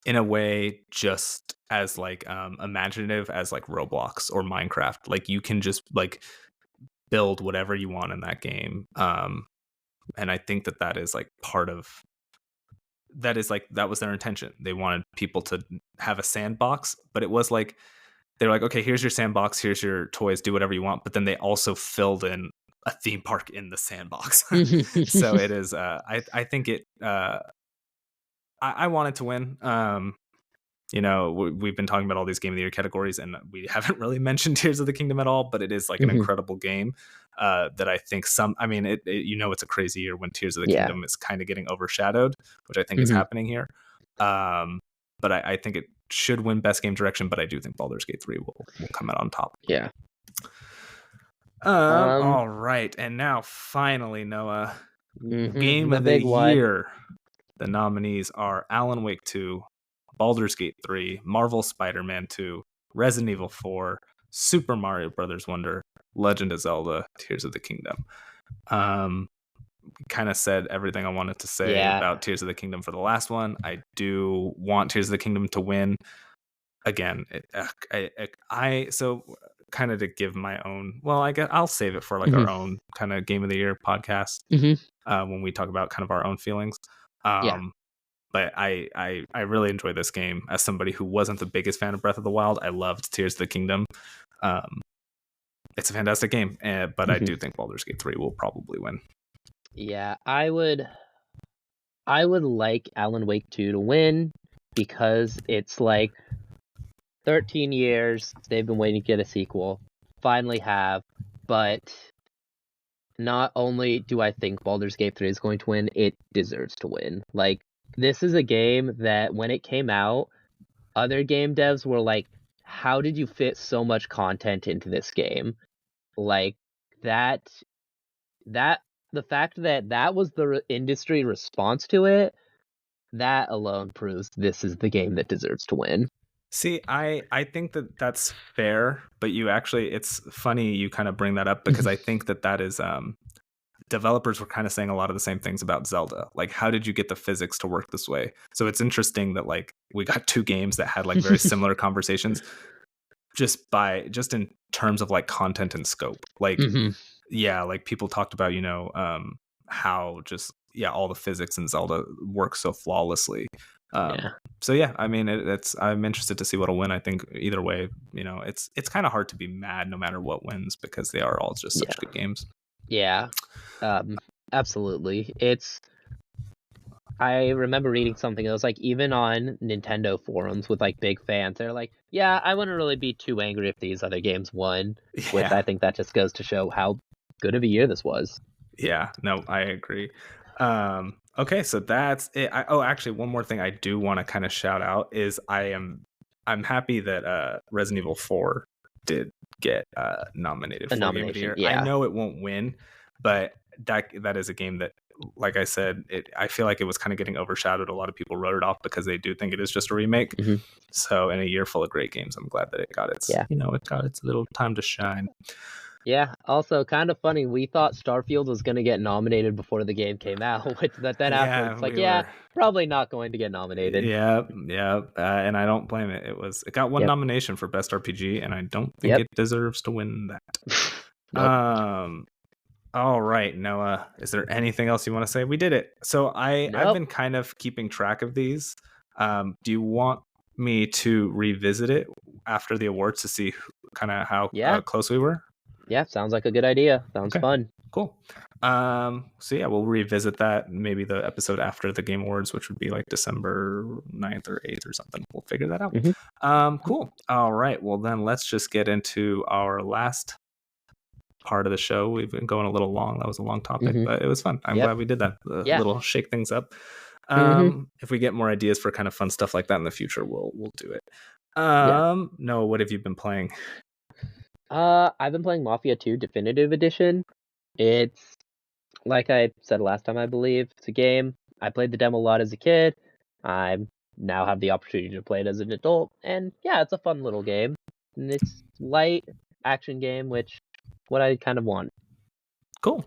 in a way just as like imaginative as like Roblox or Minecraft. Like you can just like build whatever you want in that game. And I think that that is like part of that is like that was their intention. They wanted people to have a sandbox, but it was like they're like, okay, here's your sandbox, here's your toys, do whatever you want. But then they also filled in a theme park in the sandbox. So it is. I think it. I wanted to win. You know, we've been talking about all these Game of the Year categories, and we haven't really mentioned Tears of the Kingdom at all. But it is like an incredible game that I think some. I mean, you know, it's a crazy year when Tears of the Kingdom is kind of getting overshadowed, which I think is happening here. But I think it should win Best Game Direction. But I do think Baldur's Gate 3 will come out on top. Yeah. All right, and now finally, Noah, Game of the Year. The nominees are Alan Wake 2, Baldur's Gate 3, Marvel Spider-Man 2, Resident Evil 4, Super Mario Brothers Wonder, Legend of Zelda, Tears of the Kingdom. Kind of said everything I wanted to say about Tears of the Kingdom for the last one. I do want Tears of the Kingdom to win. Again, so kind of to give my own, well, I guess I'll save it for like our own kind of Game of the Year podcast when we talk about kind of our own feelings. But I really enjoy this game. As somebody who wasn't the biggest fan of Breath of the Wild, I loved Tears of the Kingdom. It's a fantastic game, but I do think Baldur's Gate 3 will probably win. Yeah, I would like Alan Wake 2 to win because it's like 13 years they've been waiting to get a sequel. Finally have, but not only do I think Baldur's Gate 3 is going to win, it deserves to win. Like, this is a game that when it came out, other game devs were like, how did you fit so much content into this game? Like, the fact that was the industry response to it, that alone proves this is the game that deserves to win. See, I think that that's fair, but it's funny you kind of bring that up because I think that is developers were kind of saying a lot of the same things about Zelda. Like, how did you get the physics to work this way? So it's interesting that like we got two games that had like very similar conversations just in terms of like content and scope. Like, like people talked about, you know, how just, all the physics in Zelda work so flawlessly. So I mean, I'm interested to see what'll win. I think either way, you know, it's kind of hard to be mad no matter what wins because they are all just such good games. Yeah, absolutely. I remember reading something that was like, even on Nintendo forums with like big fans, they're like, yeah, I wouldn't really be too angry if these other games won. Which I think that just goes to show how good of a year this was. Yeah, no, I agree. Okay, so that's it. Actually, one more thing I do want to kind of shout out is I'm happy that Resident Evil 4 did get nominated for Game of the Year. I know it won't win, but that is a game that, like I said, I feel like it was kind of getting overshadowed. A lot of people wrote it off because they do think it is just a remake. So in a year full of great games, I'm glad that it got its little time to shine. Yeah, also kind of funny, we thought Starfield was going to get nominated before the game came out. That happened. It's like, probably not going to get nominated. Yeah, and I don't blame it. It got one nomination for Best RPG, and I don't think it deserves to win that. All right, Noah, is there anything else you want to say? We did it. So I've been kind of keeping track of these. Do you want me to revisit it after the awards to see kind of how close we were? Yeah, sounds like a good idea. Sounds fun. Cool. So we'll revisit that maybe the episode after the Game Awards, which would be like December 9th or 8th or something. We'll figure that out. Cool. All right. Well, then let's just get into our last part of the show. We've been going a little long. That was a long topic, but it was fun. I'm glad we did that. A little shake things up. If we get more ideas for kind of fun stuff like that in the future, we'll do it. Noah, what have you been playing? I've been playing Mafia 2 Definitive Edition. It's, like I said last time, I believe, it's a game. I played the demo a lot as a kid. I now have the opportunity to play it as an adult. And it's a fun little game. And it's light action game, which what I kind of want. Cool.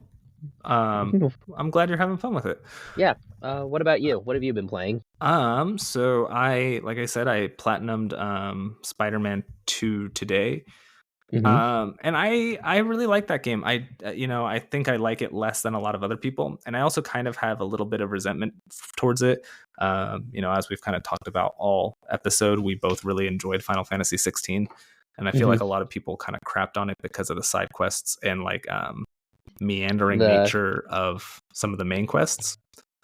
I'm glad you're having fun with it. Yeah. What about you? What have you been playing? So like I said, I platinumed Spider-Man 2 today. Hmm. And I really like that game. I think I like it less than a lot of other people, and I also kind of have a little bit of resentment towards it. As we've kind of talked about all episode, we both really enjoyed Final Fantasy 16, and I feel Hmm. like a lot of people kind of crapped on it because of the side quests and like meandering The nature of some of the main quests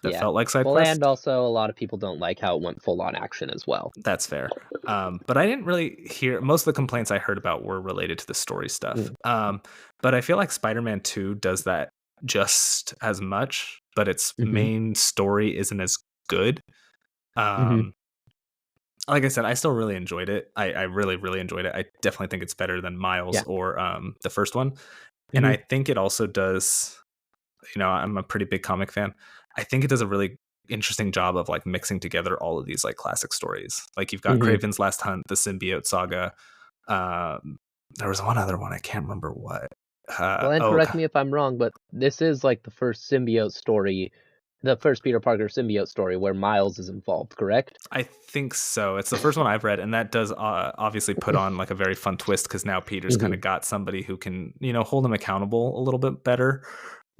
that Yeah. felt like side Well, and quests. also a lot of people don't like how it went full on action as well. That's fair. But I didn't really hear most of the complaints I heard about were related to the story stuff. Mm. But I feel like Spider-Man 2 does that just as much, but its Hmm. main story isn't as good. Hmm. Um, like I said, I still really enjoyed it. I really, really enjoyed it. I definitely think it's better than Miles Yeah. or the first one. And Hmm. I think it also does, I'm a pretty big comic fan. I think it does a really interesting job of like mixing together all of these like classic stories. Like you've got Hmm. Kraven's Last Hunt, the Symbiote Saga. There was one other one, I can't remember what. Well, and correct me if I'm wrong, but this is like the first symbiote story, the first Peter Parker symbiote story where Miles is involved, correct? I think so. It's the first one I've read, and that does obviously put on like a very fun twist because now Peter's kind Hmm. of got somebody who can, hold him accountable a little bit better.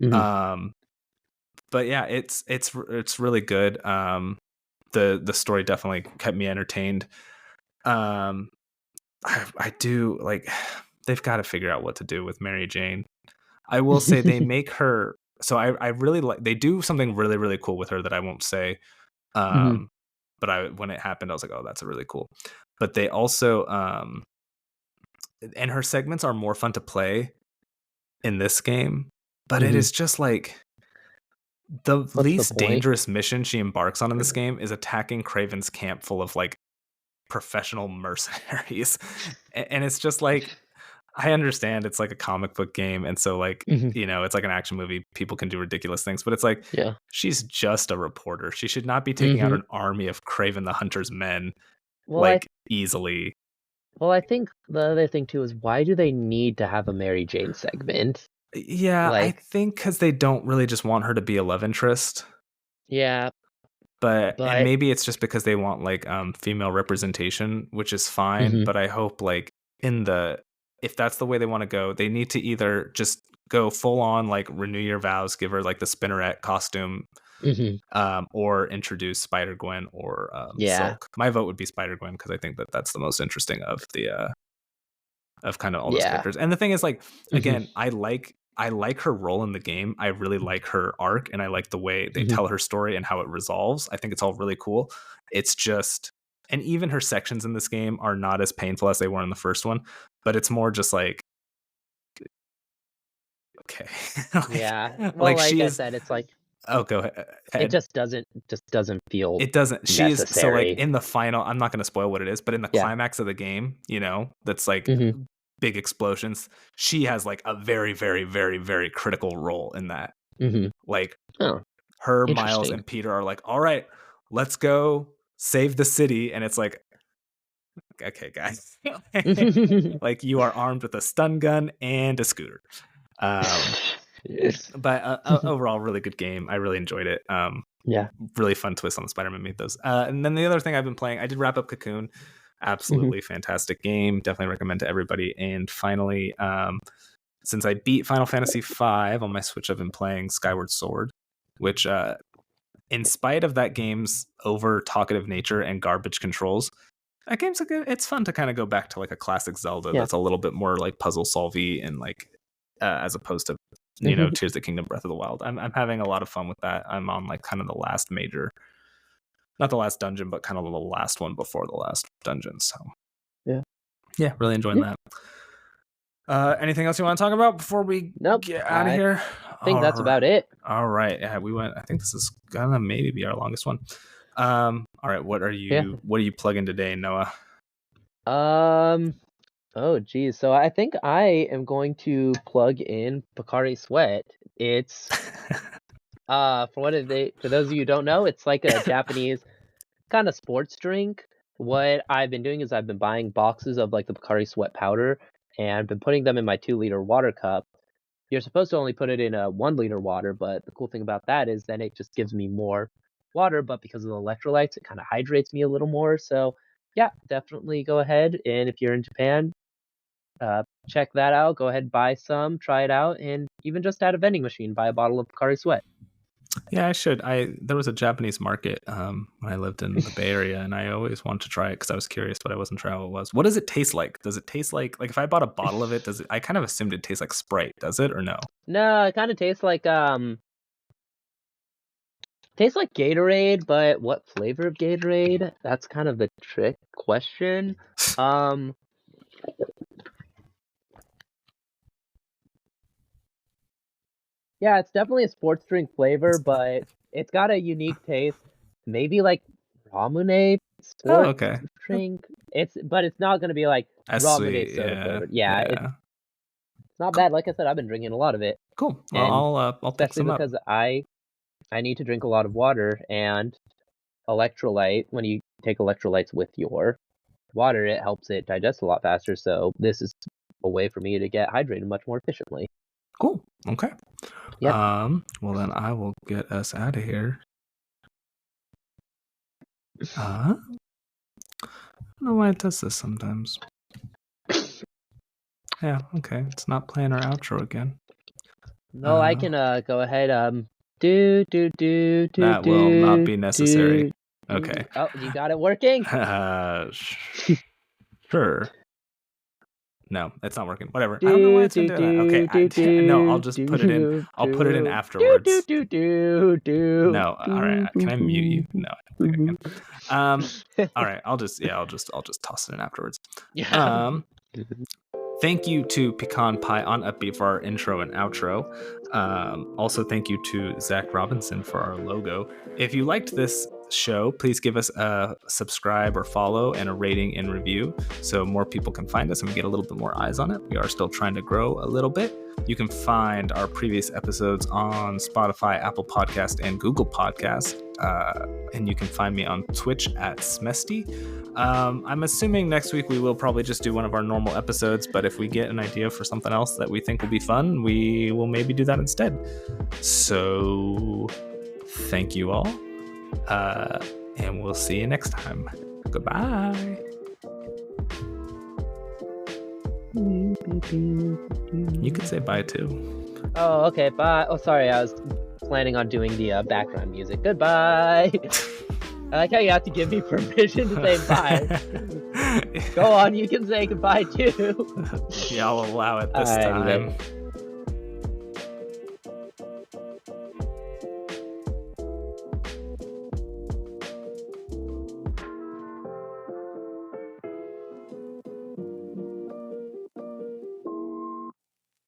Hmm. Um, but yeah, it's really good. The story definitely kept me entertained. Um, I do like they've got to figure out what to do with Mary Jane. I will say they make her so I really like they do something really really cool with her that I won't say. Hmm. Um, but when it happened, I was like, oh, that's a really cool. But they also and her segments are more fun to play in this game. But it Hmm. is just like the What's the least point? dangerous mission she embarks on in this game is attacking Craven's camp full of like professional mercenaries. And it's just like I understand it's like a comic book game and so like Hmm. it's like an action movie, people can do ridiculous things, but it's like Yeah. she's just a reporter. She should not be taking out Hmm. an army of Craven the Hunter's men Well, I like easily. well, I think the other thing too is why do they need to have a Mary Jane segment? Yeah, I Like, think cuz they don't really just want her to be a love interest, yeah, and but maybe it's just because they want like female representation, which is fine, hmm. but I hope like in the if that's the way they want to go, they need to either just go full on like renew your vows, give her like the spinneret costume, Hmm. or introduce Spider Gwen or Yeah. Silk. My vote would be Spider Gwen because I think that that's the most interesting of the of kind of all those Yeah. characters. And the thing is, like, Hmm. again, I like her role in the game. I really like her arc, and I like the way they Hmm. tell her story and how it resolves. I think it's all really cool. It's just, and even her sections in this game are not as painful as they were in the first one, but it's more just like, okay, Yeah. Well, like she like I is. said, it's like Oh, go it ahead. just doesn't feel It doesn't. She's so like necessary. in the final. I'm not going to spoil what it is, but in the Yeah. climax of the game, that's like Hmm. big explosions. She has like a very, very, very, very critical role in that. Hmm. Like Oh, her, Miles, interesting. and Peter are like, all right, let's go save the city. And it's like, okay, guys, like you are armed with a stun gun and a scooter. But overall, really good game. I really enjoyed it. Yeah. Really fun twist on the Spider-Man mythos. And then the other thing I've been playing, I did wrap up Cocoon. Hmm. Absolutely fantastic game. Definitely recommend to everybody. And finally, since I beat Final Fantasy V on my Switch, I've been playing Skyward Sword, which, in spite of that game's over talkative nature and garbage controls, that game's it's fun to kind of go back to like a classic Zelda Yeah. that's a little bit more like puzzle solvy and like as opposed to Hmm. Tears of the Kingdom, Breath of the Wild. I'm having a lot of fun with that. I'm on like kind of the last major, not the last dungeon, but kind of the last one before the last dungeon. So Yeah. yeah, really enjoying Yeah. that. Anything else you want to talk about before we Nope. get out of I here? think that's about it. All right. Yeah, we went. I think this is gonna maybe be our longest one. All right. What are Yeah. you plugging today, Noah? Um. Oh, geez. So I think I am going to plug in Pocari Sweat. It's for those of you who don't know, it's like a Japanese kind of sports drink. What I've been doing is I've been buying boxes of like the Pocari Sweat powder and been putting them in my 2-liter water cup you're supposed to only put it in a 1 liter water, but the cool thing about that is then it just gives me more water, but because of the electrolytes, it kind of hydrates me a little more. So yeah, definitely go ahead. And if you're in Japan, check that out. Go ahead, buy some, try it out, and even just at a vending machine, buy a bottle of Pocari Sweat. Yeah, I should. There was a Japanese market when I lived in the Bay Area, and I always wanted to try it because I was curious, but I wasn't sure how it was. What does it taste like? Does it taste like if I bought a bottle of it? Does it? I kind of assumed it tastes like Sprite. Does it or no? No, it kind of tastes like Gatorade, but what flavor of Gatorade? That's kind of the trick question. Yeah, it's definitely a sports drink flavor, but it's got a unique taste. Maybe like Ramunade sports drink. But it's not gonna be like Ramunade soda flavored. Yeah, it's not bad. Like I said, I've been drinking a lot of it. Cool. Well, I'll pick some up. Because I need to drink a lot of water, and electrolyte, when you take electrolytes with your water, it helps it digest a lot faster. So this is a way for me to get hydrated much more efficiently. Cool. Okay. Yep. Well, then I will get us out of here. I don't know why it does this sometimes. Yeah, okay. It's not playing our outro again. No, I can go ahead. That will not be necessary. Okay. Oh, you got it working? Sure. No, it's not working. Whatever. I don't know why it's been doing that. Okay. No, I'll just put it in. I'll put it in afterwards. No. All right. Can I mute you? No, I don't think I can. All right. I'll just toss it in afterwards. Yeah. Thank you to Pecan Pie on Upbeat for our intro and outro. Also, thank you to Zach Robinson for our logo. If you liked this show, please give us a subscribe or follow and a rating and review so more people can find us and we get a little bit more eyes on it. We are still trying to grow a little bit. You can find our previous episodes on Spotify, Apple Podcast, and Google Podcast. And you can find me on Twitch at Smesty. I'm assuming next week we will probably just do one of our normal episodes, but if we get an idea for something else that we think will be fun, we will maybe do that instead. So thank you all. And we'll see you next time. Goodbye. You could say bye too. Oh, okay. Bye. Oh, sorry. I was planning on doing the background music. Goodbye. I like how you have to give me permission to say bye. Go on. You can say goodbye too. Yeah, I'll allow it this time.